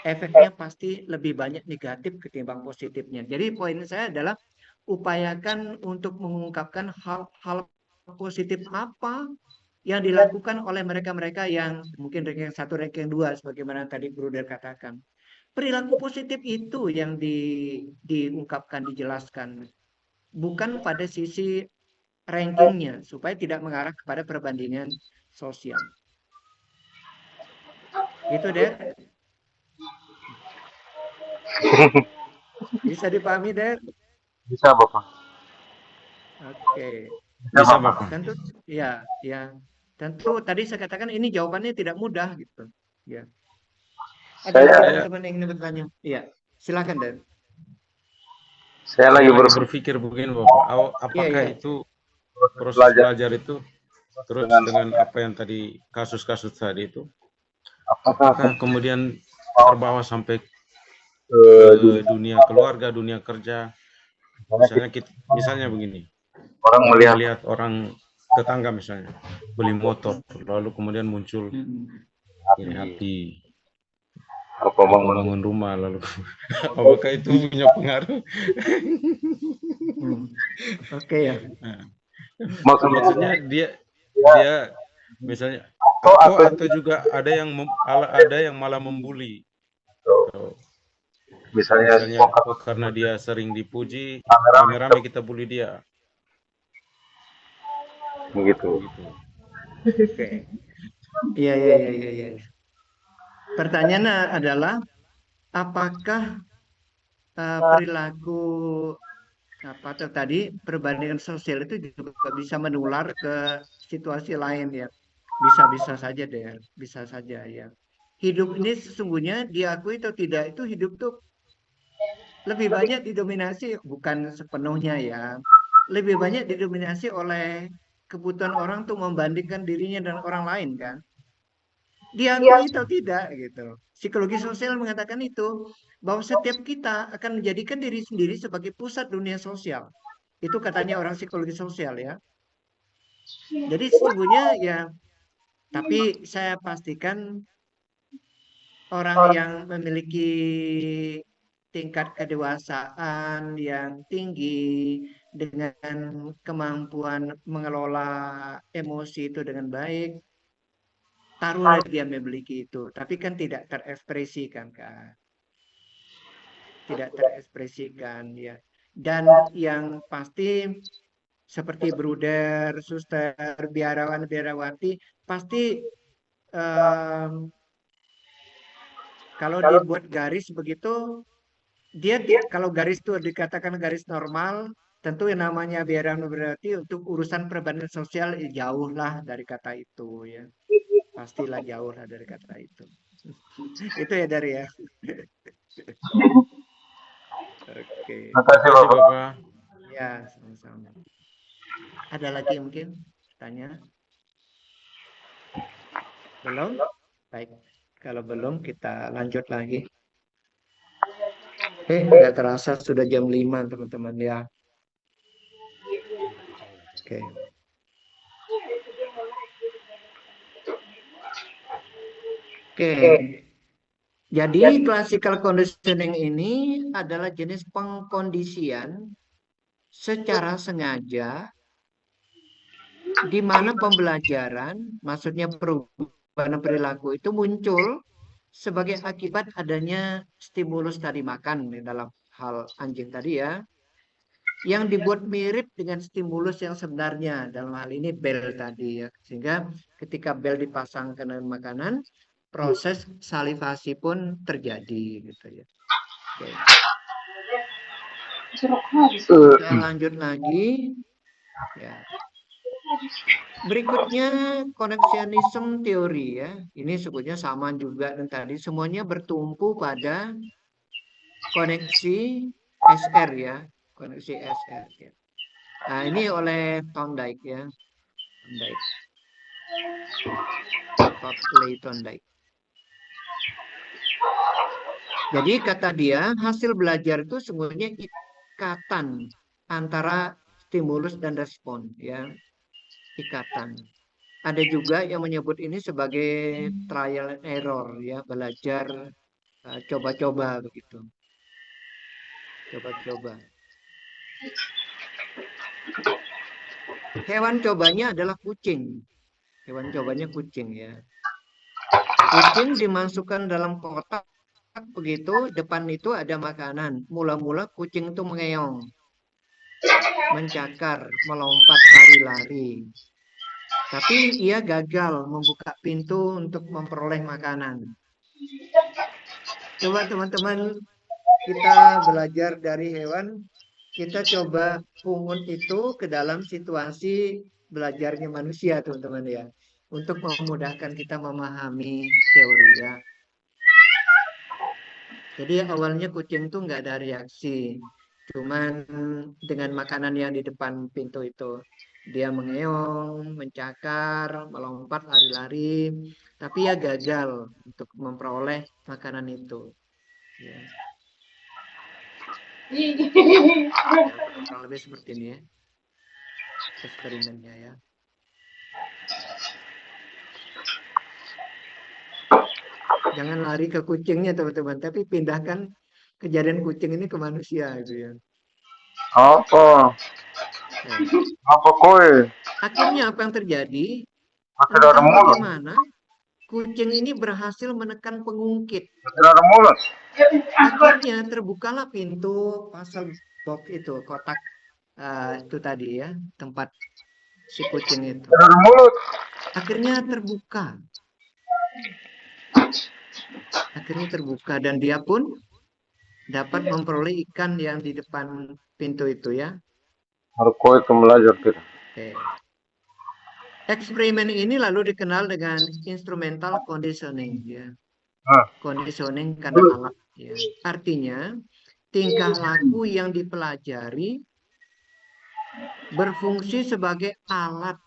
Efeknya pasti lebih banyak negatif ketimbang positifnya. Jadi poin saya adalah upayakan untuk mengungkapkan hal-hal positif apa yang dilakukan oleh mereka-mereka yang mungkin ranking 1, ranking 2 sebagaimana tadi Bruder katakan. Perilaku positif itu yang diungkapkan, dijelaskan. Bukan pada sisi rankingnya, supaya tidak mengarah kepada perbandingan sosial. Gitu deh. Bisa dipahami deh? Bisa, Bapak. Oke. Bisa, Bapak. Tentu ya. Tentu tadi saya katakan ini jawabannya tidak mudah gitu. Ya. Ada teman-teman yang ingin bertanya? Iya. Silakan, Dan. Saya lagi berpikir begini, Bapak. Apakah itu proses belajar itu terus dengan apa yang tadi kasus-kasus tadi itu, apakah kemudian terbawa sampai ke dunia keluarga, dunia kerja? Misalnya begini, orang melihat orang tetangga misalnya beli motor, lalu kemudian muncul iri hati, bangun rumah, lalu apakah itu punya pengaruh? Oke ya. Maksudnya dia misalnya atau juga ada yang malah membuli. Misalnya karena dia sering dipuji, rame-rame kita bully dia. Begitu. Oke. Iya. Pertanyaannya adalah apakah perilaku tadi perbandingan sosial itu juga bisa menular ke situasi lain ya? Bisa saja deh, bisa saja ya. Hidup ini sesungguhnya diakui atau tidak itu hidup tuh lebih banyak didominasi, bukan sepenuhnya ya, lebih banyak didominasi oleh kebutuhan orang untuk membandingkan dirinya dengan orang lain kan. Diakui atau tidak gitu. Psikologi sosial mengatakan itu, bahwa setiap kita akan menjadikan diri sendiri sebagai pusat dunia sosial. Itu katanya orang psikologi sosial ya. Jadi sesungguhnya ya, tapi saya pastikan orang yang memiliki tingkat kedewasaan yang tinggi dengan kemampuan mengelola emosi itu dengan baik, taruhlah dia memiliki itu, tapi kan tidak terekspresikan kan, tidak terekspresikan ya. Dan yang pasti seperti bruder, suster, biarawan, biarawati, pasti kalau dibuat garis begitu, dia kalau garis itu dikatakan garis normal, tentu yang namanya biarawan berarti untuk urusan perbandingan sosial jauh lah dari kata itu ya. Pastilah jauh lah dari kata itu. Itu ya dari ya. Oke. Terima kasih Terima kasih Bapak. Bapak. Ya, sama-sama. Ada lagi mungkin tanya? Belum? Baik. Kalau belum kita lanjut lagi. Nggak terasa sudah jam 5 teman-teman ya. Oke. Oke. Jadi classical conditioning ini adalah jenis pengkondisian secara sengaja di mana pembelajaran, maksudnya perubahan perilaku itu muncul sebagai akibat adanya stimulus tadi makan dalam hal anjing tadi ya, yang dibuat mirip dengan stimulus yang sebenarnya, dalam hal ini bel tadi ya, sehingga ketika bel dipasang ke dalam makanan, proses salivasi pun terjadi gitu ya. Oke. Kita lanjut lagi ya. Berikutnya connectionism teori ya. Ini sebutnya sama juga dengan tadi, semuanya bertumpu pada koneksi SR ya, koneksi SR ya. Nah, ini oleh Thorndike ya. Thorndike. Copley Thorndike. Jadi kata dia, hasil belajar itu sebenarnya ikatan antara stimulus dan respon ya. Ikatan. Ada juga yang menyebut ini sebagai trial and error ya, belajar coba-coba begitu. Coba-coba. Hewan cobanya adalah kucing. Hewan cobanya kucing ya. Kucing dimasukkan dalam kotak begitu, depan itu ada makanan. Mula-mula kucing itu mengeong, mencakar, melompat, lari-lari. Tapi ia gagal membuka pintu untuk memperoleh makanan. Coba teman-teman kita belajar dari hewan, kita coba pungut itu ke dalam situasi belajarnya manusia teman-teman ya. Untuk memudahkan kita memahami teori ya. Jadi awalnya kucing tuh nggak ada reaksi. Cuman dengan makanan yang di depan pintu itu. Dia mengeong, mencakar, melompat, lari-lari. Tapi ya gagal untuk memperoleh makanan itu. Ya. Kurang lebih seperti ini ya. Eksperimennya ya. Jangan lari ke kucingnya teman-teman. Tapi pindahkan kejadian kucing ini ke manusia gitu ya. Apa? Apa kowe? Akhirnya apa yang terjadi? Masih ada Entah mulut. bagaimana, kucing ini berhasil menekan pengungkit. Masih ada mulut. Akhirnya terbukalah pintu puzzle box itu, kotak itu tadi ya, tempat si kucing itu. Masih ada mulut. Akhirnya terbuka. Akhirnya terbuka dan dia pun dapat memperoleh ikan yang di depan pintu itu ya. Harus kowe belajar kita. Oke. Eksperimen ini lalu dikenal dengan instrumental conditioning ya. Conditioning karena alat ya. Artinya tingkah laku yang dipelajari berfungsi sebagai alat,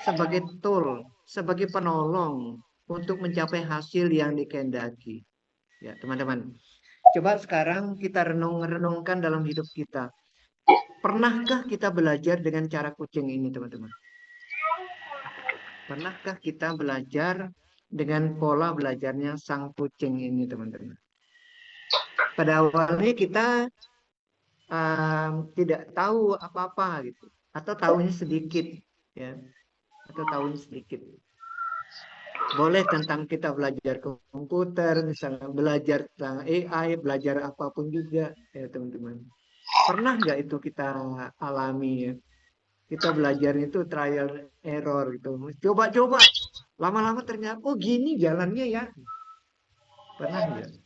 sebagai tool, sebagai penolong untuk mencapai hasil yang dikehendaki. Ya, teman-teman. Coba sekarang kita renungkan dalam hidup kita. Pernahkah kita belajar dengan cara kucing ini, teman-teman? Pernahkah kita belajar dengan pola belajarnya sang kucing ini, teman-teman? Pada awalnya kita tidak tahu apa-apa gitu, atau tahunya sedikit, ya, atau tahunya sedikit. Boleh tentang kita belajar komputer, misalnya belajar tentang AI, belajar apapun juga, ya teman-teman. Pernah nggak itu kita alami ya? Kita belajar itu trial error gitu. Coba-coba. Lama-lama ternyata, oh gini jalannya ya. Pernah nggak?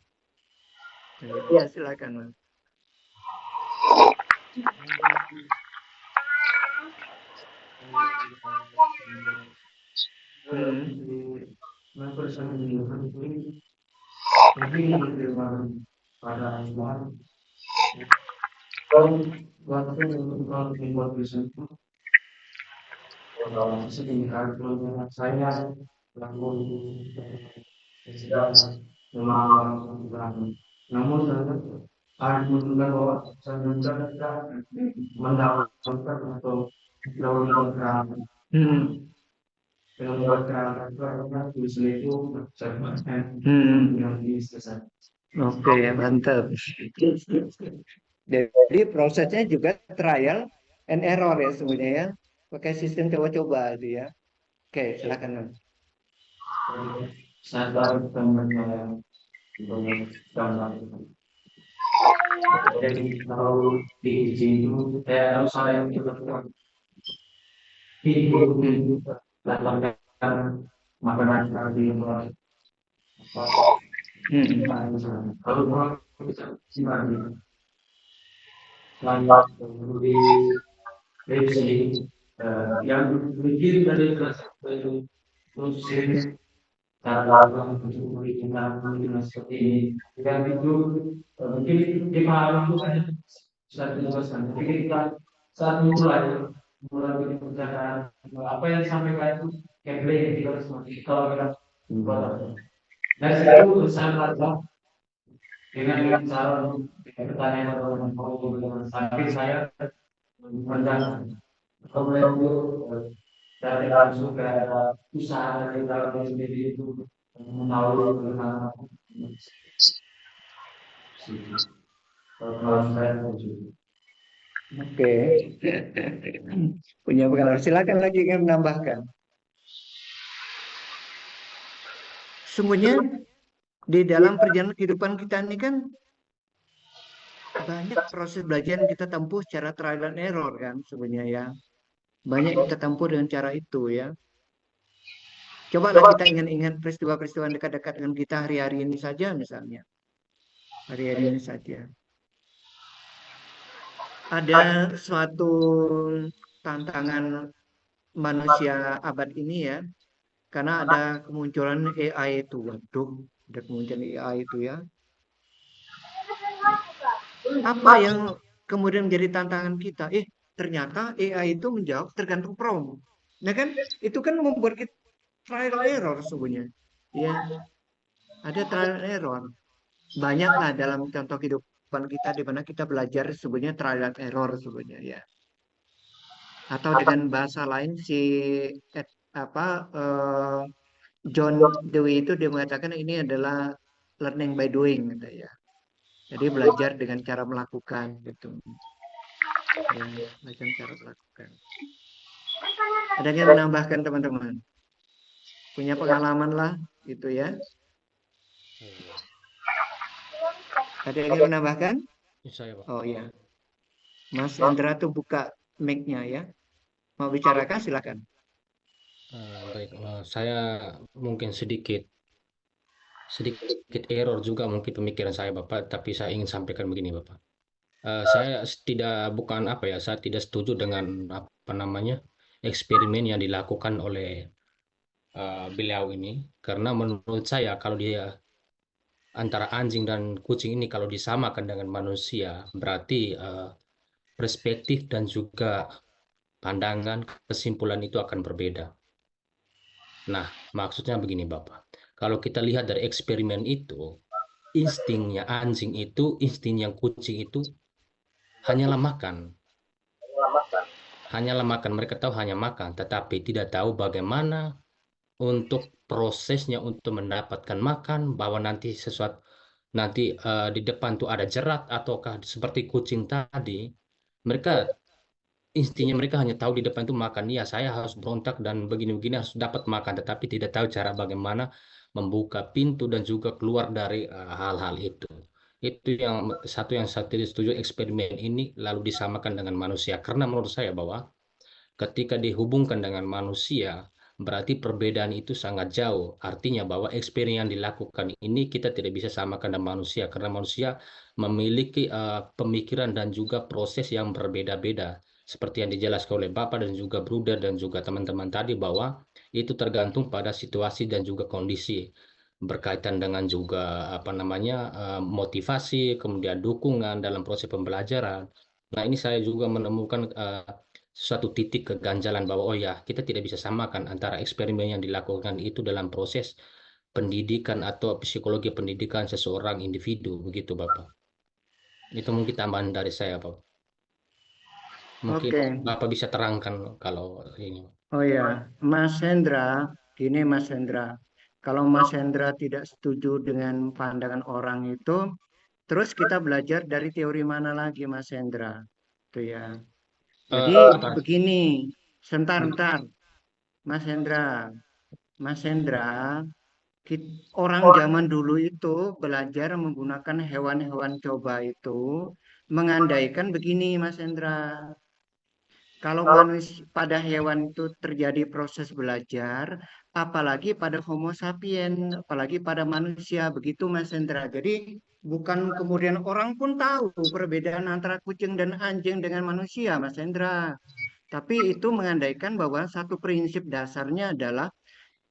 Ya silakan Mas. Saya namun saya menunjukkan bahwa saya mendapatkan atau mendapatkan dengan berkenalan karena tulisan itu yang disesat. Oke, mantap. Jadi prosesnya juga trial and error ya sebenarnya ya. Pakai sistem coba-coba itu ya. Oke, silakan Mas. Saya tahu teman saya jadi kalau di situ saya juga hidup dalam makanan tadi kalau orang bisa simpan selamat di revisi yang begini dari musim cara untuk menggunakan seperti ini dan itu mungkin di malam itu kan bisa dijelaskan mungkin kita saat mulai pekerjaan apa yang disampaikan itu campaign kita harus kalau kita dari situ sangat dengan cara pertanyaan atau mau tapi saya mendengar kemudian dari langsung ke usaha dari dalam sendiri itu menaruh dengan kalau saya Oke. Punya pengalaman. Silakan lagi yang menambahkan. Sungguhnya di dalam perjalanan kehidupan kita ini kan banyak proses belajar yang kita tempuh secara trial and error kan sebenarnya ya. Banyak yang kita tempuh dengan cara itu ya. Cobalah kita ingat-ingat peristiwa-peristiwa dekat-dekat dengan kita hari-hari ini saja misalnya. Hari-hari ini saja. Ada suatu tantangan manusia abad ini ya. Karena ada kemunculan AI itu. Waduh, ada kemunculan AI itu ya. Apa yang kemudian menjadi tantangan kita? Ternyata AI itu menjawab tergantung prompt. Nah kan, itu kan membuat kita trial error sebenarnya. Ya, ada trial error. Banyaklah dalam contoh kehidupan kita di mana kita belajar sebenarnya trial error sebenarnya ya. Atau dengan bahasa lain John Dewey itu dia mengatakan ini adalah learning by doing gitu ya. Jadi belajar dengan cara melakukan gitu. Ya, belajar cara melakukan. Ada yang menambahkan teman-teman? Punya pengalaman lah gitu ya. Ada yang menambahkan? Saya, Pak. Oh iya. Mas Endra tuh buka mic-nya ya. Mau bicarakan silakan. Baik, saya mungkin sedikit error juga mungkin pemikiran saya Bapak, tapi saya ingin sampaikan begini Bapak. Saya saya tidak setuju dengan apa namanya eksperimen yang dilakukan oleh beliau ini, karena menurut saya kalau dia antara anjing dan kucing ini kalau disamakan dengan manusia, berarti perspektif dan juga pandangan kesimpulan itu akan berbeda. Nah, maksudnya begini Bapak. Kalau kita lihat dari eksperimen itu, instingnya anjing itu, insting yang kucing itu hanyalah makan. Hanyalah makan, mereka tahu hanya makan, tetapi tidak tahu bagaimana untuk prosesnya untuk mendapatkan makan, bahwa nanti di depan tuh ada jerat ataukah seperti kucing tadi. Mereka instingnya mereka hanya tahu di depan itu makan. Ya, saya harus berontak dan begini-begini harus dapat makan, tetapi tidak tahu cara bagaimana membuka pintu dan juga keluar dari hal-hal itu. Itu yang saya tidak setuju eksperimen ini lalu disamakan dengan manusia. Karena menurut saya bahwa ketika dihubungkan dengan manusia, berarti perbedaan itu sangat jauh. Artinya bahwa eksperimen yang dilakukan ini kita tidak bisa samakan dengan manusia, karena manusia memiliki pemikiran dan juga proses yang berbeda-beda. Seperti yang dijelaskan oleh Bapak dan juga Bruder dan juga teman-teman tadi, bahwa itu tergantung pada situasi dan juga kondisi. Berkaitan dengan juga motivasi, kemudian dukungan dalam proses pembelajaran. Nah, ini saya juga menemukan suatu titik keganjalan bahwa oh ya, kita tidak bisa samakan antara eksperimen yang dilakukan itu dalam proses pendidikan atau psikologi pendidikan seseorang individu, begitu Bapak. Itu mungkin tambahan dari saya, Bapak. Mungkin Oke. Bapak bisa terangkan kalau ini. Oh ya, Mas Hendra, gini Mas Hendra. Kalau Mas Hendra tidak setuju dengan pandangan orang itu, terus kita belajar dari teori mana lagi Mas Hendra? Itu ya. Jadi Apa? begini, sebentar, Mas Hendra. Mas Hendra, orang zaman dulu itu belajar menggunakan hewan-hewan coba itu mengandaikan begini Mas Hendra. Kalau manusia pada hewan itu terjadi proses belajar, apalagi pada Homo sapiens, apalagi pada manusia, begitu Mas Hendra. Jadi bukan kemudian orang pun tahu perbedaan antara kucing dan anjing dengan manusia, Mas Hendra. Tapi itu mengandaikan bahwa satu prinsip dasarnya adalah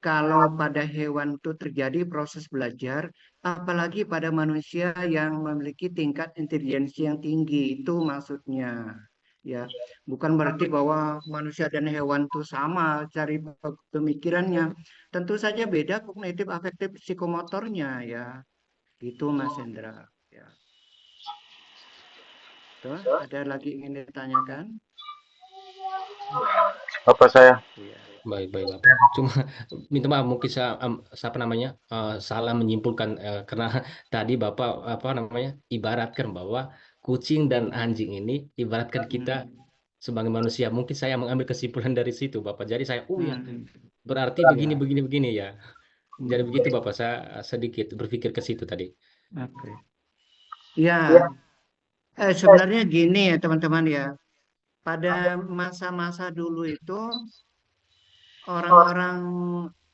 kalau pada hewan itu terjadi proses belajar, apalagi pada manusia yang memiliki tingkat intelijensi yang tinggi, itu maksudnya. Ya, bukan berarti bahwa manusia dan hewan itu sama cari pemikirannya. Tentu saja beda kognitif, afektif, psikomotornya ya. Gitu Mas Hendra. Ya. Tuh, ada lagi ingin ditanyakan? Apa saya? Iya. Baik, Bapak. Cuma minta maaf mungkin saya salah menyimpulkan karena tadi Bapak ibaratkan bahwa kucing dan anjing ini ibaratkan kita sebagai manusia. Mungkin saya mengambil kesimpulan dari situ, Bapak. Jadi saya, oh ya, berarti begini Ya. begini begini ya. Jadi begitu Bapak, saya sedikit berpikir ke situ tadi. Oke. Ya, sebenarnya gini ya teman-teman ya. Pada masa-masa dulu itu orang-orang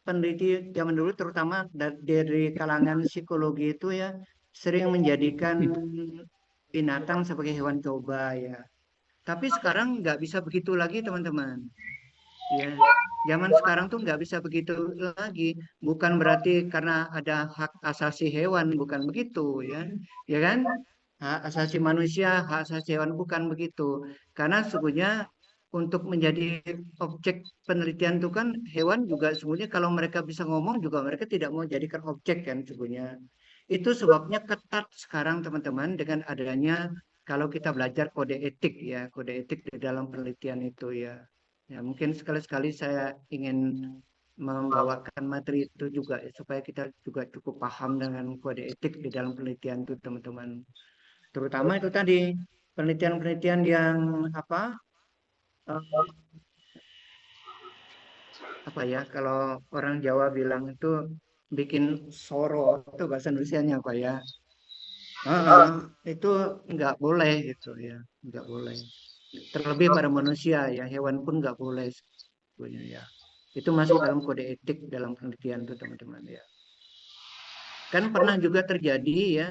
peneliti zaman dulu terutama dari kalangan psikologi itu ya sering menjadikan binatang sebagai hewan coba ya. Tapi sekarang nggak bisa begitu lagi teman-teman. Ya, zaman sekarang tuh nggak bisa begitu lagi. Bukan berarti karena ada hak asasi hewan, bukan begitu ya. Ya kan? Hak asasi manusia, hak asasi hewan bukan begitu. Karena sesungguhnya untuk menjadi objek penelitian itu kan hewan juga sesungguhnya kalau mereka bisa ngomong juga mereka tidak mau jadikan objek kan sesungguhnya. Itu sebabnya ketat sekarang teman-teman dengan adanya kalau kita belajar kode etik ya, kode etik di dalam penelitian itu ya. Ya, mungkin sekali-sekali saya ingin membawakan materi itu juga supaya kita juga cukup paham dengan kode etik di dalam penelitian itu teman-teman. Terutama itu tadi penelitian-penelitian yang eh, apa ya kalau orang Jawa bilang itu bikin soro itu bahasa Indonesianya apa ya? Itu nggak boleh gitu ya, nggak boleh. Terlebih pada manusia ya, hewan pun nggak boleh sebetulnya ya. Itu masuk dalam kode etik dalam penelitian itu teman-teman ya. Kan pernah juga terjadi ya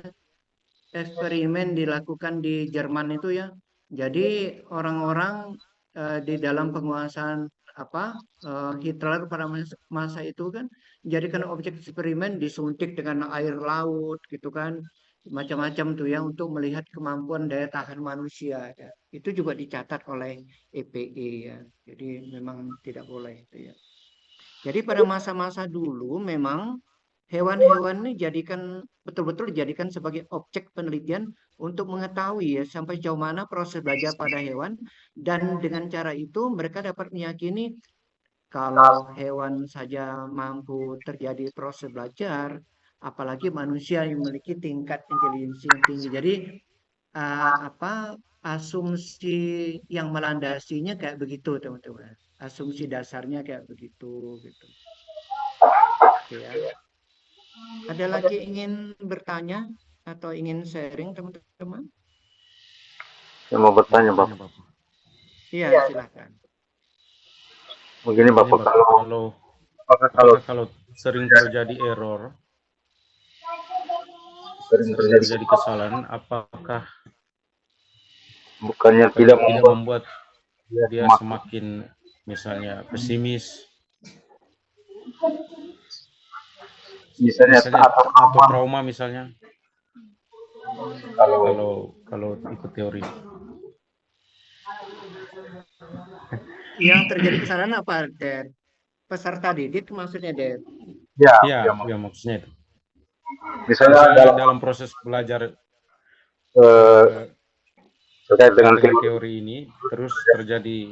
eksperimen dilakukan di Jerman itu ya. Jadi orang-orang di dalam penguasaan Hitler pada masa itu kan menjadikan objek eksperimen, disuntik dengan air laut gitu kan, macam-macam tuh ya untuk melihat kemampuan daya tahan manusia ya. Itu juga dicatat oleh EPE ya. Jadi memang tidak boleh itu ya. Jadi pada masa-masa dulu memang hewan-hewan ini betul-betul dijadikan sebagai objek penelitian untuk mengetahui ya sampai sejauh mana proses belajar pada hewan, dan dengan cara itu mereka dapat meyakini kalau hewan saja mampu terjadi proses belajar, apalagi manusia yang memiliki tingkat intelijensi yang tinggi. Jadi asumsi yang melandasinya kayak begitu teman-teman. Asumsi dasarnya kayak begitu gitu. Oke ya. Ada lagi ingin bertanya atau ingin sharing teman-teman? Saya mau bertanya Bapak. Iya, silakan. Begini Bapak, kalau sering terjadi error, sering terjadi kesalahan, apakah bukannya tidak membuat dia semakin misalnya pesimis, misalnya atau trauma misalnya, kalau ikut teori? Yang terjadi kesalahan apa, Dad? Peserta didik maksudnya, Dad? Ya, maksudnya itu. Misalnya dalam proses belajar terkait dengan teori ini terus terjadi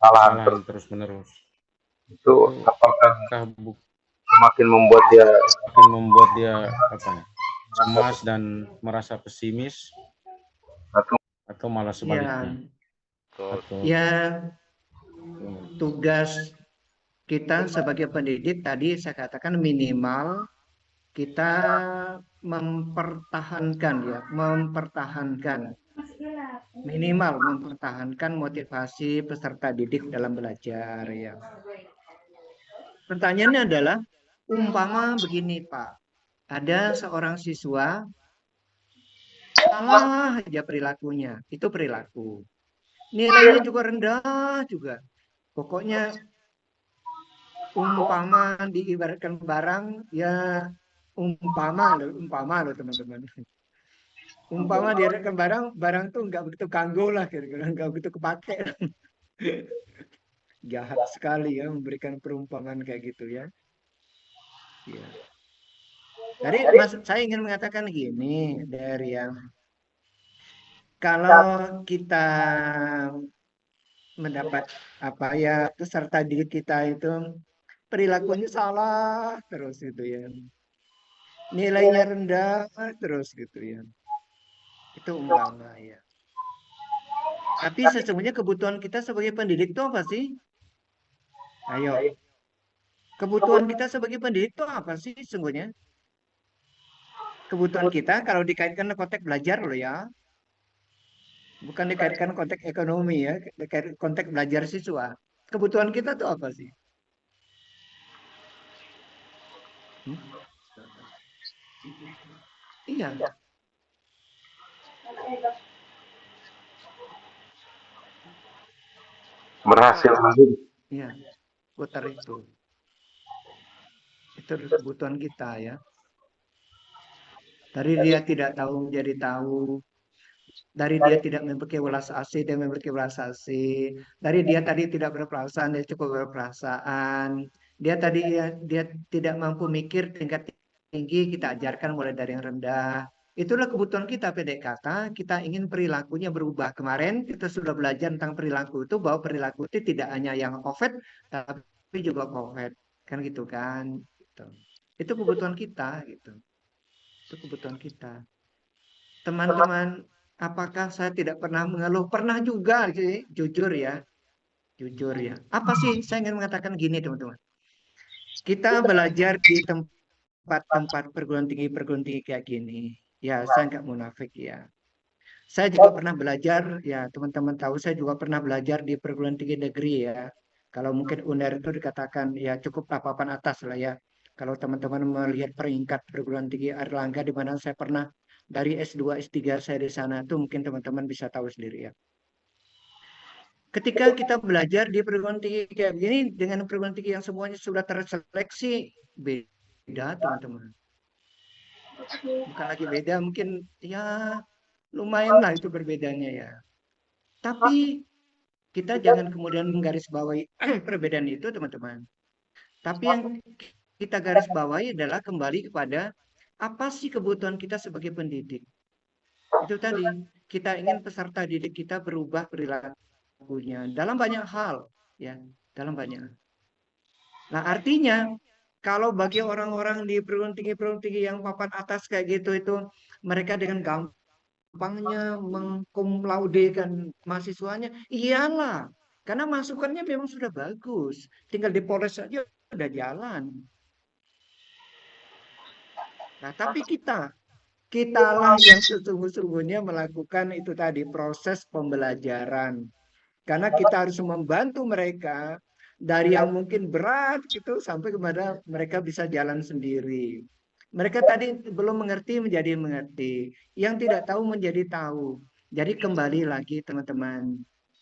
kesalahan terus-menerus. Itu apakah semakin membuat dia cemas dan merasa pesimis, atau malah sebaliknya? Ya, tugas kita sebagai pendidik tadi saya katakan minimal kita minimal mempertahankan motivasi peserta didik dalam belajar ya. Pertanyaannya adalah, umpama begini Pak, ada seorang siswa salah aja perilakunya, itu perilaku. Nilainya juga rendah juga. Pokoknya umpama diibaratkan barang, ya umpama loh teman-teman. Umpama diibaratkan barang tuh nggak begitu kanggo lah, kira-kira nggak begitu kepake. Jahat sekali ya memberikan perumpamaan kayak gitu ya. Ya. Tadi saya ingin mengatakan gini, dari yang kalau kita mendapat peserta didik kita itu perilakunya salah terus gitu ya, nilainya rendah terus gitu ya, itu umpama ya. Tapi sesungguhnya kebutuhan kita sebagai pendidik itu apa sih? Ayo, kebutuhan kita sebagai pendidik itu apa sih sesungguhnya? Kebutuhan kita kalau dikaitkan konteks belajar loh ya, bukan dikaitkan konteks ekonomi ya, dikaitkan konteks belajar siswa. Kebutuhan kita tuh apa sih? Iya. Berhasil lagi. Iya, putar itu. Itu kebutuhan kita ya. Dari dia tidak tahu menjadi tahu. Dari dia tidak memiliki welas asih, dia memiliki welas asih. Dari dia tadi tidak berperasaan, dia cukup berperasaan. Dia tidak mampu mikir tingkat tinggi, kita ajarkan mulai dari yang rendah. Itulah kebutuhan kita pendek kata, kita ingin perilakunya berubah. Kemarin kita sudah belajar tentang perilaku itu, bahwa perilaku itu tidak hanya yang COVID, tapi juga COVID. Kan gitu kan. Gitu. Itu kebutuhan kita gitu. Itu kebutuhan kita. Teman-teman, apakah saya tidak pernah mengeluh? Pernah juga sih, jujur ya. Jujur ya. Apa sih saya ingin mengatakan gini teman-teman. Kita belajar di tempat-tempat perguruan tinggi kayak gini. Ya, saya nggak munafik ya. Saya juga pernah belajar, ya teman-teman tahu saya juga pernah belajar di perguruan tinggi negeri ya. Kalau mungkin UNER itu dikatakan ya cukup papan atas lah ya. Kalau teman-teman melihat peringkat perguruan tinggi Airlangga di mana saya pernah dari S2, S3 saya di sana, itu mungkin teman-teman bisa tahu sendiri ya. Ketika kita belajar di perguruan tinggi kayak begini dengan perguruan tinggi yang semuanya sudah terseleksi, beda teman-teman. Bukan lagi beda, mungkin ya lumayan lah itu berbedanya ya. Tapi kita jangan kemudian menggarisbawahi perbedaan itu teman-teman. Tapi yang kita garis bawahi adalah kembali kepada apa sih kebutuhan kita sebagai pendidik. Itu tadi, kita ingin peserta didik kita berubah perilakunya dalam banyak hal, ya, dalam banyak hal. Nah, artinya kalau bagi orang-orang di perguruan tinggi yang papan atas kayak gitu itu mereka dengan gampangnya mengkumlaudekan mahasiswanya, iyalah, karena masukannya memang sudah bagus, tinggal dipoles saja udah jalan. Nah, tapi kitalah yang sesungguh-sungguhnya melakukan itu tadi proses pembelajaran. Karena kita harus membantu mereka dari yang mungkin berat gitu sampai kepada mereka bisa jalan sendiri. Mereka tadi belum mengerti menjadi mengerti, yang tidak tahu menjadi tahu. Jadi kembali lagi teman-teman,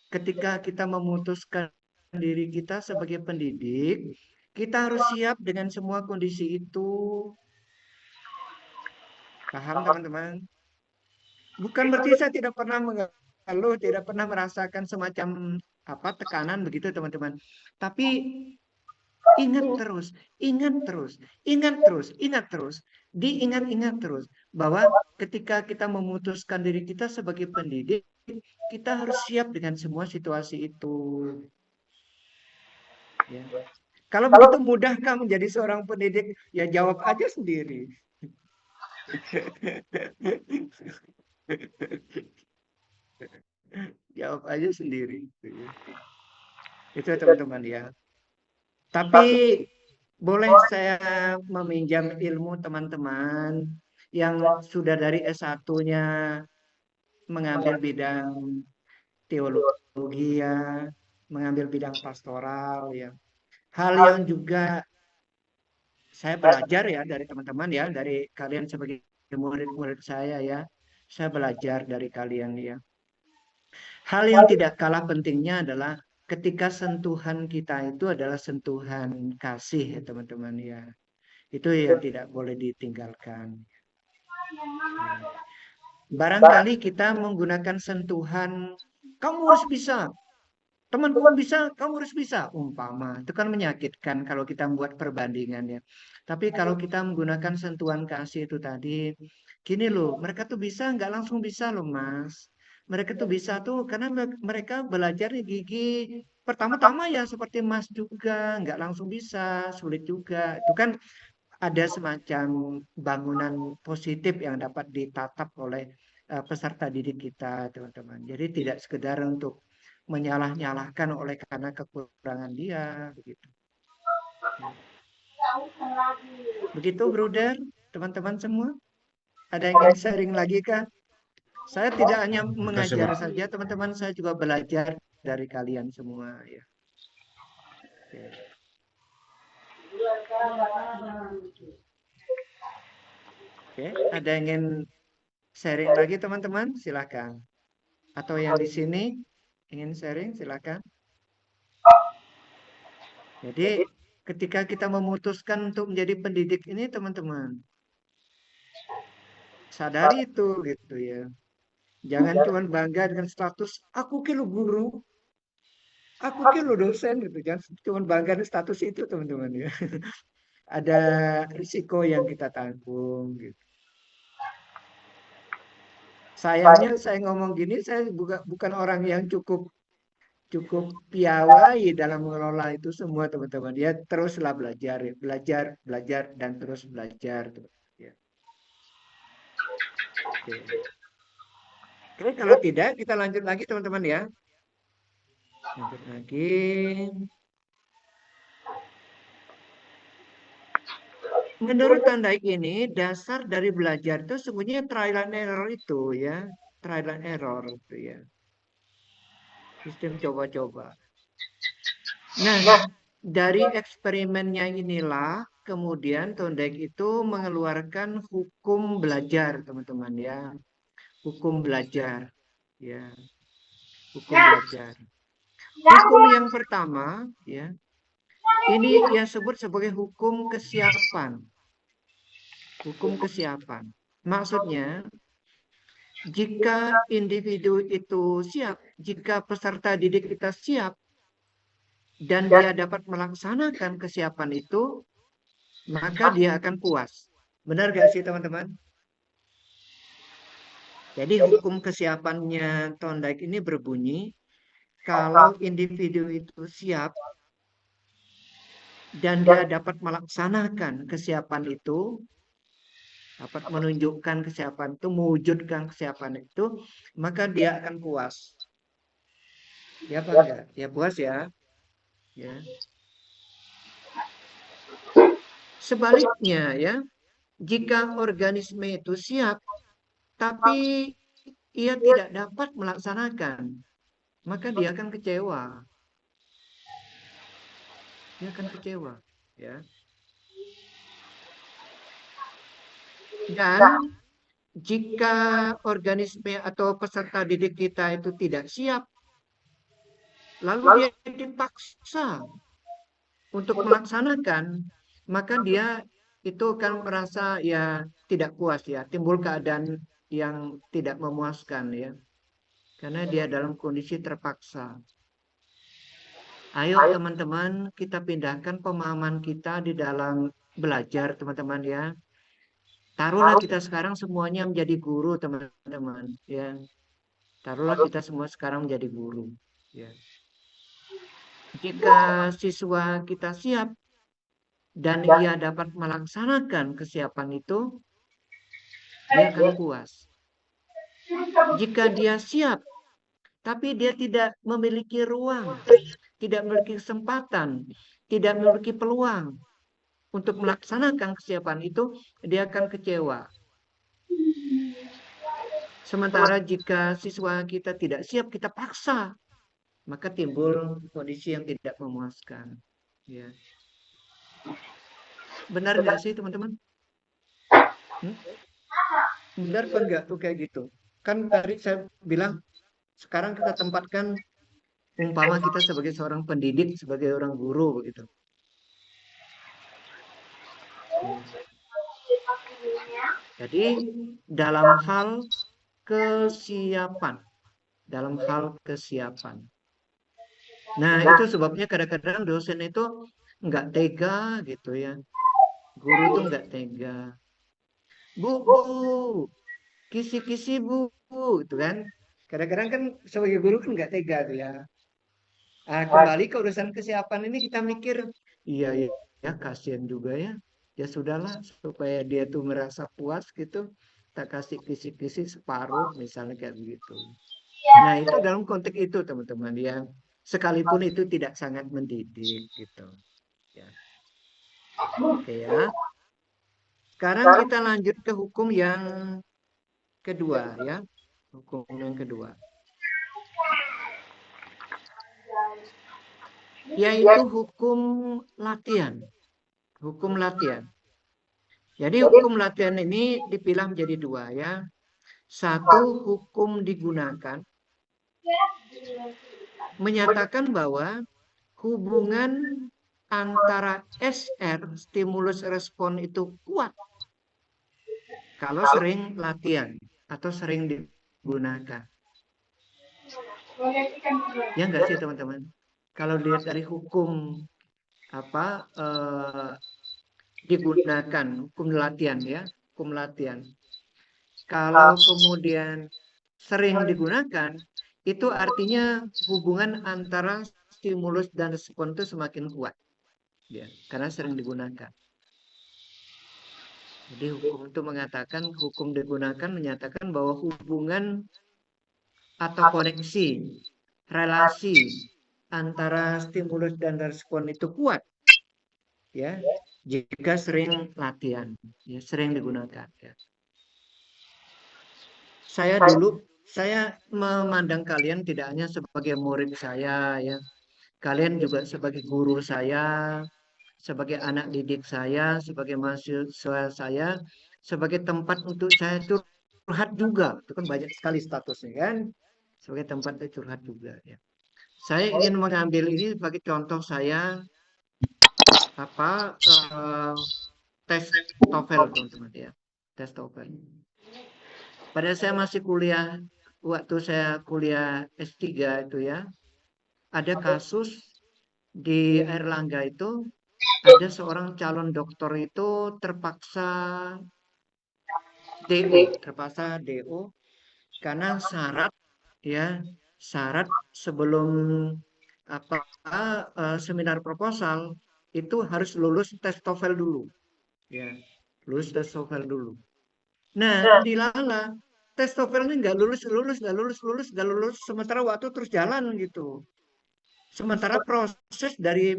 ketika kita memutuskan diri kita sebagai pendidik, kita harus siap dengan semua kondisi itu. Paham teman-teman? Bukan berarti saya tidak pernah mengeluh, tidak pernah merasakan semacam apa tekanan begitu teman-teman. Tapi ingat terus, ingat terus, ingat terus, ingat terus, diingat-ingat terus bahwa ketika kita memutuskan diri kita sebagai pendidik, kita harus siap dengan semua situasi itu. Ya. Kalau begitu mudahkah menjadi seorang pendidik? Ya jawab aja sendiri. Jawab aja sendiri. Itu teman-teman ya. Tapi boleh saya meminjam ilmu teman-teman yang sudah dari S1-nya mengambil bidang teologi ya, mengambil bidang pastoral ya. Hal yang juga saya belajar ya dari teman-teman ya, dari kalian sebagai murid-murid saya ya. Saya belajar dari kalian ya. Hal yang tidak kalah pentingnya adalah ketika sentuhan kita itu adalah sentuhan kasih ya teman-teman ya. Itu yang tidak boleh ditinggalkan. Barangkali kita menggunakan sentuhan, kamu harus bisa, teman-teman bisa, kamu harus bisa, umpama. Itu kan menyakitkan kalau kita membuat perbandingan ya. Tapi kalau kita menggunakan sentuhan kasih itu tadi, gini loh, mereka tuh bisa, nggak langsung bisa loh mas. Mereka tuh bisa tuh karena mereka belajar di gigi. Pertama-tama ya seperti mas juga, nggak langsung bisa, sulit juga. Itu kan ada semacam bangunan positif yang dapat ditatap oleh peserta didik kita, teman-teman. Jadi tidak sekedar untuk menyalah-nyalahkan oleh karena kekurangan dia, begitu. Begitu, Bruder, teman-teman semua. Ada yang ingin sharing lagi kah? Saya tidak hanya mengajar saja, teman-teman, saya juga belajar dari kalian semua. Ya. Oke, ada yang ingin sharing lagi teman-teman? Silakan. Atau yang di sini ingin sharing, silakan. Jadi ketika kita memutuskan untuk menjadi pendidik ini teman-teman, sadari itu gitu ya. Jangan cuma bangga dengan status aku kilo guru, aku kilo dosen gitu. Jangan cuma bangga dengan status itu teman-teman ya. Ada risiko yang kita tanggung gitu. Sayangnya saya ngomong gini, saya bukan orang yang cukup piawai dalam mengelola itu semua teman-teman. Ya teruslah belajar, belajar dan terus belajar. Ya. Oke, kalau tidak kita lanjut lagi teman-teman ya. Lanjut lagi. Menurut Tandai ini, dasar dari belajar itu sebenarnya trial and error itu ya. Trial and error itu ya. Sistem coba-coba. Nah, dari eksperimennya inilah kemudian Thorndike itu mengeluarkan hukum belajar, teman-teman ya. Hukum belajar. Ya. Hukum belajar. Hukum yang pertama, ya, ini yang sebut sebagai hukum kesiapan. Hukum kesiapan. Maksudnya, jika individu itu siap, jika peserta didik kita siap, dan dia dapat melaksanakan kesiapan itu, maka dia akan puas. Benar gak sih teman-teman? Jadi hukum kesiapannya Thorndike ini berbunyi, kalau individu itu siap, dan dia dapat melaksanakan kesiapan itu, dapat menunjukkan kesiapan itu, mewujudkan kesiapan itu, maka dia akan puas. Ya apa enggak? Ya puas ya. Ya. Sebaliknya ya, jika organisme itu siap, tapi ia tidak dapat melaksanakan, maka dia akan kecewa. Dia akan kecewa. Ya. Dan jika organisme atau peserta didik kita itu tidak siap, lalu dia dipaksa untuk melaksanakan, maka dia itu akan merasa ya tidak puas ya, timbul keadaan yang tidak memuaskan ya, karena dia dalam kondisi terpaksa. Ayo teman-teman, kita pindahkan pemahaman kita di dalam belajar teman-teman ya. Taruhlah kita sekarang semuanya menjadi guru teman-teman ya. Taruhlah kita semua sekarang menjadi guru ya. Jika siswa kita siap dan ia dapat melaksanakan kesiapan itu, dia akan puas. Jika dia siap, tapi dia tidak memiliki ruang, tidak memiliki kesempatan, tidak memiliki peluang untuk melaksanakan kesiapan itu, dia akan kecewa. Sementara jika siswa kita tidak siap, kita paksa, maka timbul kondisi yang tidak memuaskan. Ya. Benar nggak sih teman-teman? Benar apa enggak tuh kayak gitu? Kan tadi saya bilang, sekarang kita tempatkan umpama kita sebagai seorang pendidik, sebagai orang guru begitu. Jadi dalam hal kesiapan, Nah itu sebabnya kadang-kadang dosen itu nggak tega gitu ya, guru tuh nggak tega. Bu, kisi-kisi bu, itu kan. Kadang-kadang kan sebagai guru kan nggak tega tuh ya. Kembali ke urusan kesiapan ini kita mikir, iya ya kasihan juga ya. Ya sudahlah supaya dia tuh merasa puas gitu, kita kasih kisi-kisi separuh misalnya kayak begitu. Nah itu dalam konteks itu teman-teman ya, sekalipun itu tidak sangat mendidik gitu. Ya. Oke ya. Sekarang kita lanjut ke hukum yang kedua ya, hukum yang kedua. Yaitu hukum latihan. Hukum latihan. Jadi hukum latihan ini dipilah menjadi dua ya. Satu, hukum digunakan menyatakan bahwa hubungan antara SR, stimulus respon itu kuat kalau sering latihan atau sering digunakan. Ya enggak sih teman-teman? Kalau dilihat dari hukum digunakan, hukum latihan ya, hukum latihan. Kalau kemudian sering digunakan, itu artinya hubungan antara stimulus dan respon itu semakin kuat. Ya, karena sering digunakan. Jadi hukum itu mengatakan, hukum digunakan menyatakan bahwa hubungan atau koneksi, relasi antara stimulus dan respon itu kuat. Ya, jika sering latihan, ya, sering digunakan. Ya. Saya memandang kalian tidak hanya sebagai murid saya, ya, kalian juga sebagai guru saya, sebagai anak didik saya, sebagai mahasiswa saya, sebagai tempat untuk saya curhat juga. Itu kan banyak sekali statusnya kan, sebagai tempat untuk curhat juga. Ya. Saya ingin mengambil ini sebagai contoh saya tes TOEFL, teman-teman ya. Tes TOEFL. Pada saya masih kuliah, waktu saya kuliah S3 itu ya, ada kasus di Airlangga itu, ada seorang calon doktor itu terpaksa DO karena syarat ya, syarat sebelum seminar proposal itu harus lulus tes TOEFL dulu ya, lulus tes TOEFL dulu. Nah, dilala tes TOEFL-nya nggak lulus, sementara waktu terus jalan gitu. Sementara proses dari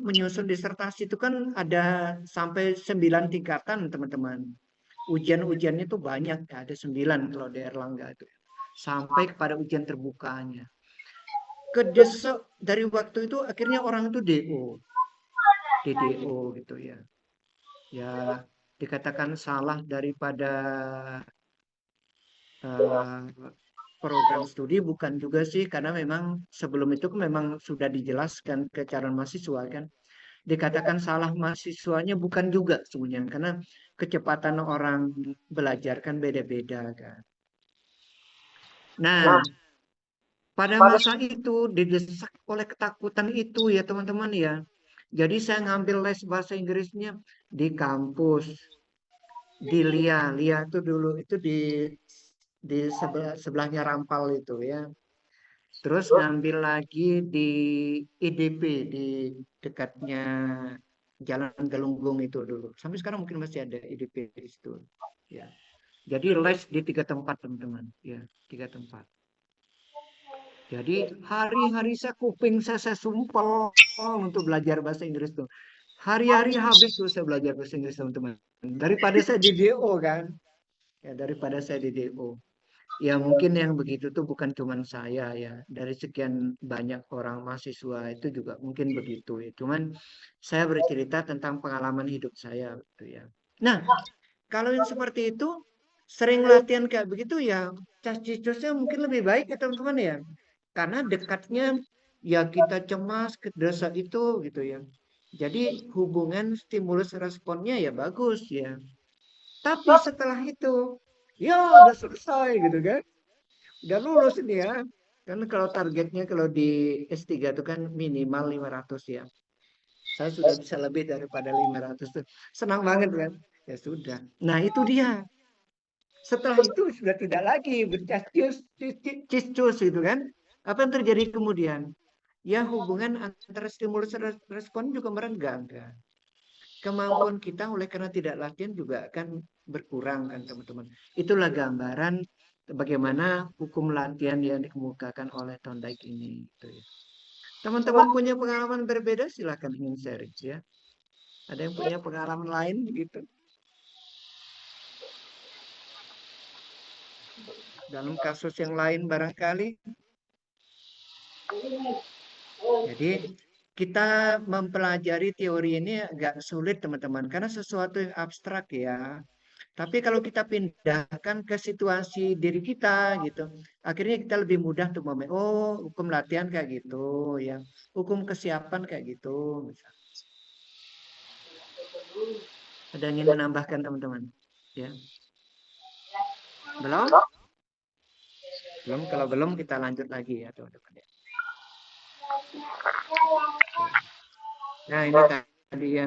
menyusun disertasi itu kan ada sampai 9 tingkatan, teman-teman. Ujian-ujiannya itu banyak, ada 9 kalau di Erlangga itu. Sampai kepada ujian terbukanya. Kedesak dari waktu itu akhirnya orang itu DO gitu ya. Ya dikatakan salah daripada program studi bukan juga sih, karena memang sebelum itu memang sudah dijelaskan ke calon mahasiswa kan. Dikatakan salah mahasiswanya bukan juga sebenarnya, karena kecepatan orang belajar kan beda-beda kan. Nah, pada masa itu didesak oleh ketakutan itu ya teman-teman ya. Jadi saya ngambil les bahasa Inggrisnya di kampus, di Lia itu dulu itu di sebelahnya Rampal itu ya. Terus ngambil lagi di IDP di dekatnya Jalan Galunggung itu dulu. Sampai sekarang mungkin masih ada IDP di situ. Ya. Jadi les di 3 tempat teman-teman. Ya, 3 tempat. Jadi hari-hari kuping saya sumpel untuk belajar bahasa Inggris tuh. Hari-hari habis tuh saya belajar bahasa Inggris teman-teman. Daripada saya di DO kan. Ya, daripada saya di DO. Ya mungkin yang begitu tuh bukan cuma saya ya. Dari sekian banyak orang mahasiswa itu juga mungkin begitu ya. Cuman saya bercerita tentang pengalaman hidup saya gitu ya. Nah, kalau yang seperti itu sering latihan kayak begitu ya, cas-cisnya mungkin lebih baik ya teman-teman ya. Karena dekatnya ya kita cemas ke dosa itu gitu ya. Jadi hubungan stimulus responnya ya bagus ya. Tapi setelah itu ya udah selesai gitu kan. Udah lulus ini ya. Kan kalau targetnya kalau di S3 itu kan minimal 500 ya. Saya sudah bisa lebih daripada 500 tuh. Senang banget kan. Ya sudah. Nah itu dia. Setelah itu sudah tidak lagi bercus gitu kan. Apa yang terjadi kemudian? Ya hubungan antara stimulus dan respon juga merenggang kan. Kemampuan kita oleh karena tidak latihan juga akan berkurang kan teman-teman. Itulah gambaran bagaimana hukum latihan yang dikemukakan oleh Thorndike ini. Gitu ya. Teman-teman punya pengalaman berbeda silahkan ingin sharing ya. Ada yang punya pengalaman lain gitu dalam kasus yang lain barangkali. Jadi kita mempelajari teori ini agak sulit teman-teman karena sesuatu yang abstrak ya. Tapi kalau kita pindahkan ke situasi diri kita gitu, akhirnya kita lebih mudah untuk hukum latihan kayak gitu ya. Hukum kesiapan kayak gitu misalnya. Ada yang ingin menambahkan teman-teman? Ya. Belum? Belum, kalau belum kita lanjut lagi ya teman-teman ya. Nah, ini tadi ya.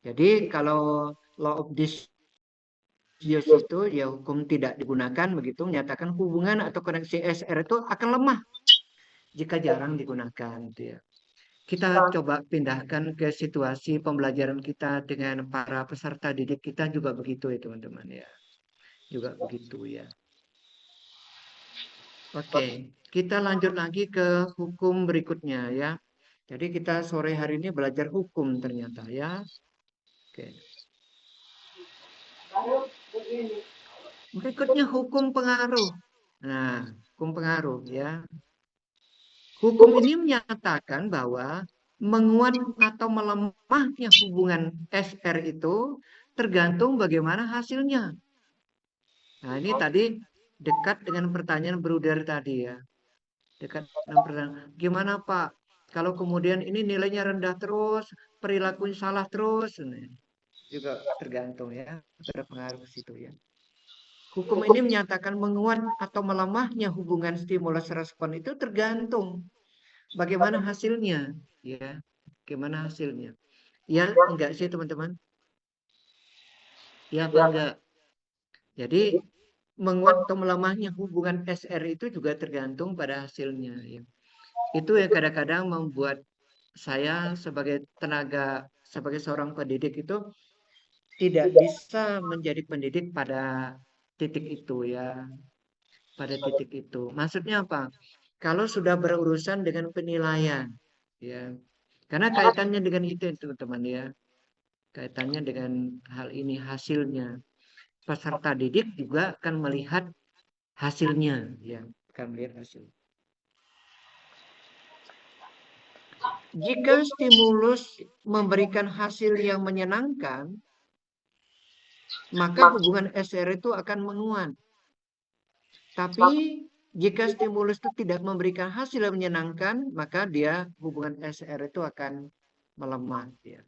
Jadi kalau law of disuse itu ya hukum tidak digunakan begitu menyatakan hubungan atau koneksi SR itu akan lemah jika jarang digunakan gitu ya. Kita coba pindahkan ke situasi pembelajaran kita dengan para peserta didik kita juga begitu ya teman-teman ya. Juga begitu ya. Oke, kita lanjut lagi ke hukum berikutnya ya. Jadi kita sore hari ini belajar hukum ternyata ya. Oke. Berikutnya hukum pengaruh. Nah, hukum pengaruh ya. Hukum ini menyatakan bahwa menguat atau melemahnya hubungan SR itu tergantung bagaimana hasilnya. Nah, ini tadi dekat dengan pertanyaan Bruder tadi ya. dekat 6%. Gimana Pak? Kalau kemudian ini nilainya rendah terus, perilakunya salah terus, juga tergantung ya, berpengaruh ke situ ya. Hukum ini menyatakan menguat atau melemahnya hubungan stimulus respon itu tergantung bagaimana hasilnya, ya. Bagaimana hasilnya? Ya, enggak sih teman-teman? Ya apa enggak? Jadi menguat atau melemahnya hubungan SR itu juga tergantung pada hasilnya, ya. Itu yang kadang-kadang membuat saya sebagai sebagai seorang pendidik itu tidak bisa menjadi pendidik pada titik itu ya, pada titik itu. Maksudnya apa? Kalau sudah berurusan dengan penilaian, ya, karena kaitannya dengan itu teman-teman ya, kaitannya dengan hal ini hasilnya. Peserta didik juga akan melihat hasilnya, ya, akan melihat hasil. Jika stimulus memberikan hasil yang menyenangkan, maka hubungan SR itu akan menguat. Tapi jika stimulus itu tidak memberikan hasil yang menyenangkan, maka hubungan SR itu akan melemah. Ya.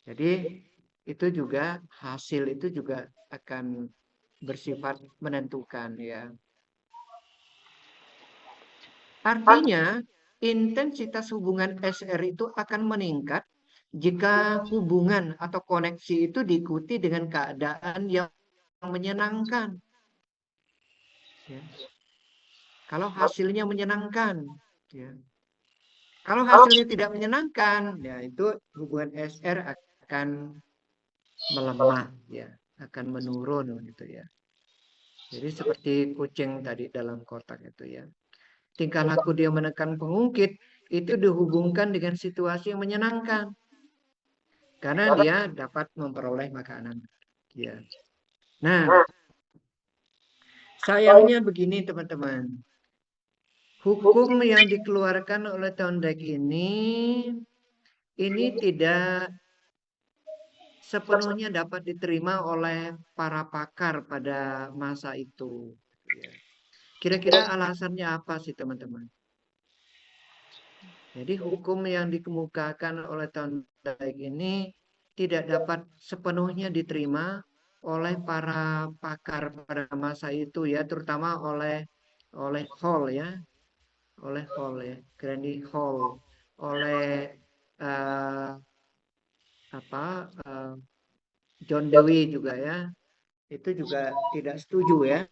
Jadi itu juga hasil itu juga akan bersifat menentukan ya. Artinya intensitas hubungan SR itu akan meningkat jika hubungan atau koneksi itu diikuti dengan keadaan yang menyenangkan. Ya. Kalau hasilnya menyenangkan, ya. Kalau hasilnya tidak menyenangkan, ya itu hubungan SR akan melemah, ya, akan menurun gitu ya. Jadi seperti kucing tadi dalam kotak itu ya. Tingkah laku dia menekan pengungkit itu dihubungkan dengan situasi yang menyenangkan. Karena dia dapat memperoleh makanan. Ya. Nah, sayangnya begini teman-teman. Hukum yang dikeluarkan oleh Thorndike ini tidak sepenuhnya dapat diterima oleh para pakar pada masa itu. Kira-kira alasannya apa sih teman-teman? Jadi hukum yang dikemukakan oleh Thorndike ini tidak dapat sepenuhnya diterima oleh para pakar pada masa itu ya, terutama oleh Hall ya, Grandy Hall, oleh John Dewey juga ya, itu juga tidak setuju ya.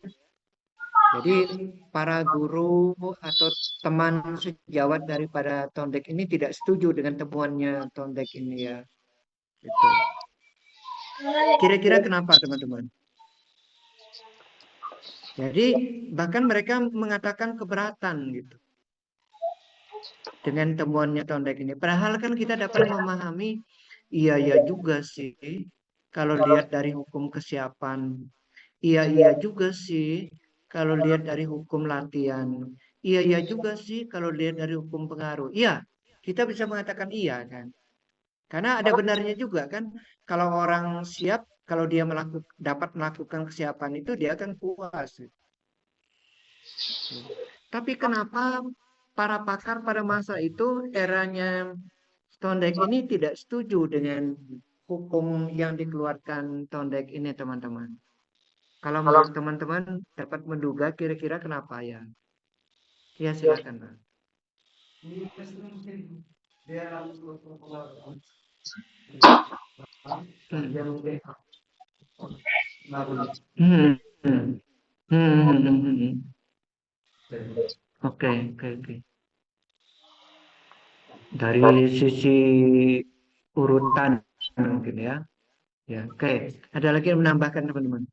Jadi para guru atau teman sejawat daripada Thorndike ini tidak setuju dengan temuannya Thorndike ini ya. Itu. Kira-kira kenapa teman-teman? Jadi bahkan mereka mengatakan keberatan gitu dengan temuannya Thorndike ini. Padahal kan kita dapat memahami, iya juga sih kalau lihat dari hukum kesiapan. Iya juga sih kalau lihat dari hukum latihan. Iya juga sih kalau lihat dari hukum pengaruh. Iya, kita bisa mengatakan iya kan. Karena ada benarnya juga kan. Kalau orang siap, kalau dia dapat melakukan kesiapan itu dia akan puas. Tapi kenapa para pakar pada masa itu eranya Thorndike ini tidak setuju dengan hukum yang dikeluarkan Thorndike ini teman-teman? Kalau menurut teman-teman dapat menduga kira-kira kenapa ya? Ya silakan Pak. Oke. Dari sisi urutan mungkin ya. Ya, oke. Ada lagi yang menambahkan teman-teman?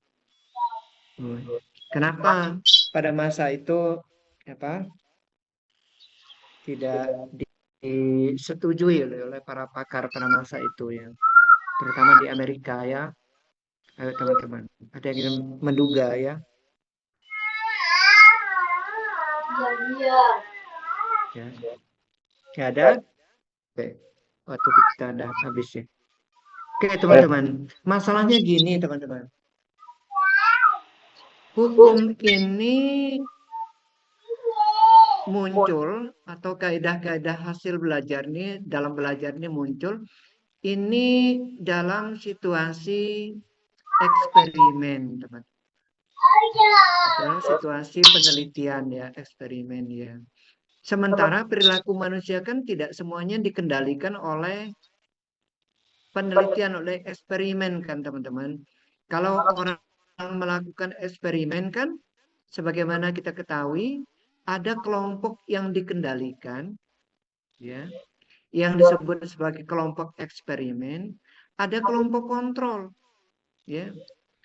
Kenapa pada masa itu tidak disetujui oleh para pakar pada masa itu ya, terutama di Amerika ya. Ayo teman-teman, ada yang ingin menduga ya? Ya, nggak ada? Oke, waktu kita udah habis ya. Oke teman-teman, masalahnya gini teman-teman. Hukum ini muncul atau kaidah-kaidah hasil belajar ini dalam belajar ini muncul ini dalam situasi eksperimen, teman. Dalam situasi penelitian ya, eksperimen ya. Sementara perilaku manusia kan tidak semuanya dikendalikan oleh penelitian, oleh eksperimen kan teman-teman. Kalau orang melakukan eksperimen kan, sebagaimana kita ketahui, ada kelompok yang dikendalikan, ya, yang disebut sebagai kelompok eksperimen, ada kelompok kontrol, ya.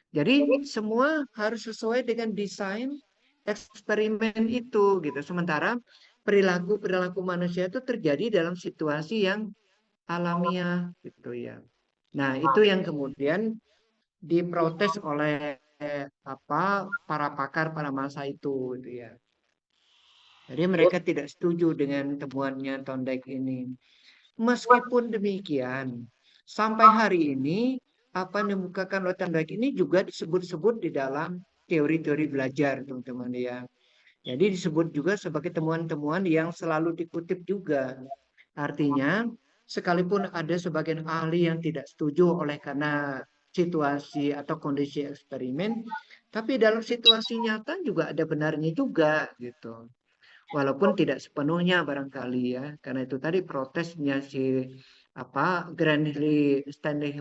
Jadi semua harus sesuai dengan desain eksperimen itu, gitu. Sementara perilaku manusia itu terjadi dalam situasi yang alamiah, gitu ya. Nah, itu yang kemudian diprotes oleh para pakar pada masa itu, gitu ya. Jadi mereka tidak setuju dengan temuannya Thorndike ini. Meskipun demikian, sampai hari ini apa yang dimukakan oleh Thorndike ini juga disebut-sebut di dalam teori-teori belajar, teman-teman ya. Jadi disebut juga sebagai temuan-temuan yang selalu dikutip juga. Artinya, sekalipun ada sebagian ahli yang tidak setuju oleh karena situasi atau kondisi eksperimen, tapi dalam situasi nyata juga ada benarnya juga gitu. Walaupun tidak sepenuhnya barangkali ya, karena itu tadi protesnya si Stanley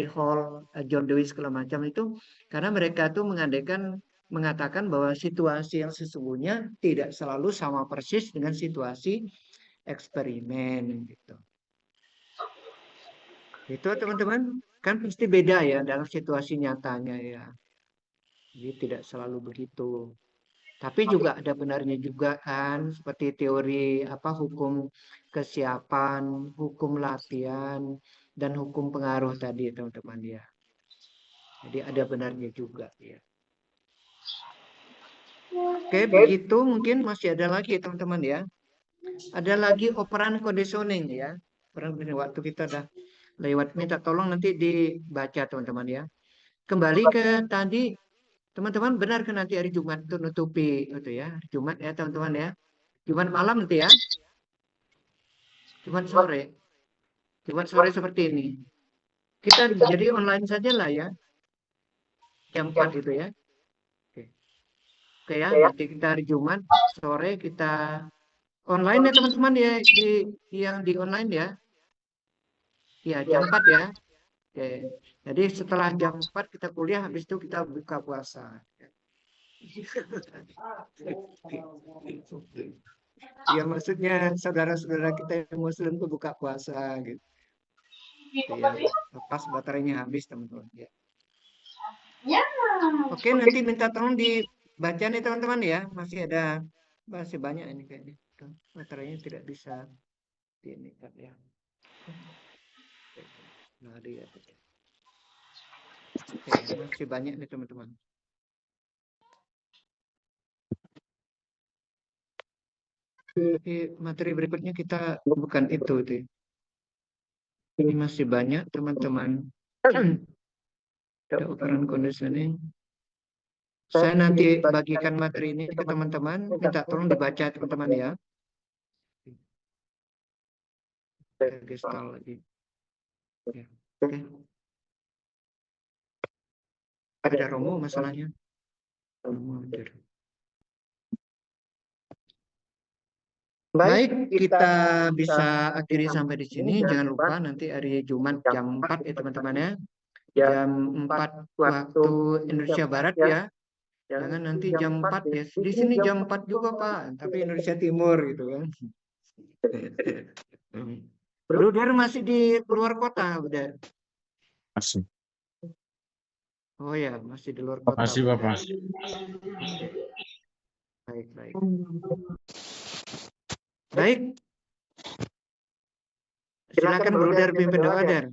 Hall, John Dewey segala macam itu, karena mereka tuh mengatakan bahwa situasi yang sesungguhnya tidak selalu sama persis dengan situasi eksperimen gitu. Itu teman-teman kan pasti beda ya dalam situasi nyatanya ya. Jadi tidak selalu begitu. Tapi juga ada benarnya juga kan, seperti teori hukum kesiapan, hukum latihan, dan hukum pengaruh tadi teman-teman ya. Jadi ada benarnya juga ya. Oke, begitu mungkin masih ada lagi teman-teman ya. Ada lagi operan conditioning ya. Waktu kita udah lewat, minta tolong nanti dibaca teman-teman ya. Kembali ke tadi, teman-teman benar kan nanti hari Jumat itu nutupi itu ya, hari Jumat ya teman-teman ya. Jumat malam nanti ya. Jumat sore seperti ini. Kita jadi online saja lah ya. Jam 4 itu ya. Oke ya, nanti kita hari Jumat sore kita online ya teman-teman ya, yang di online ya. Ya, jam 4 ya. Oke. Jadi setelah jam 4 kita kuliah, habis itu kita buka puasa. Ya maksudnya saudara-saudara kita yang muslim itu buka puasa gitu. Ya, pas baterainya habis teman-teman ya. Oke, nanti minta tolong dibaca nih teman-teman ya. Masih banyak ini kayaknya. Baterainya tidak bisa diinikan ya. Nah, lihat. Oke, masih banyak nih teman-teman. Materi berikutnya kita bukan itu. Ini masih banyak teman-teman. Ada operan conditioning. Saya nanti bagikan materi ini ke teman-teman. Minta tolong dibaca teman-teman ya. Gestalt lagi. Ya. Oke. Ada Romo masalahnya. Romo hadir. Baik, kita bisa akhiri sampai di sini. Jangan lupa nanti hari Jumat jam 4 ya teman-teman ya. Jam 4 waktu Indonesia Barat ya. Jangan nanti jam 4 ya. Di sini jam 4 juga Pak, tapi Indonesia Timur gitu kan. Bruder masih di luar kota udah. Masih. Oh ya, masih di luar kota. Masih Bapak. Baik. Baik. Silakan Bruder pimpin doa, Der.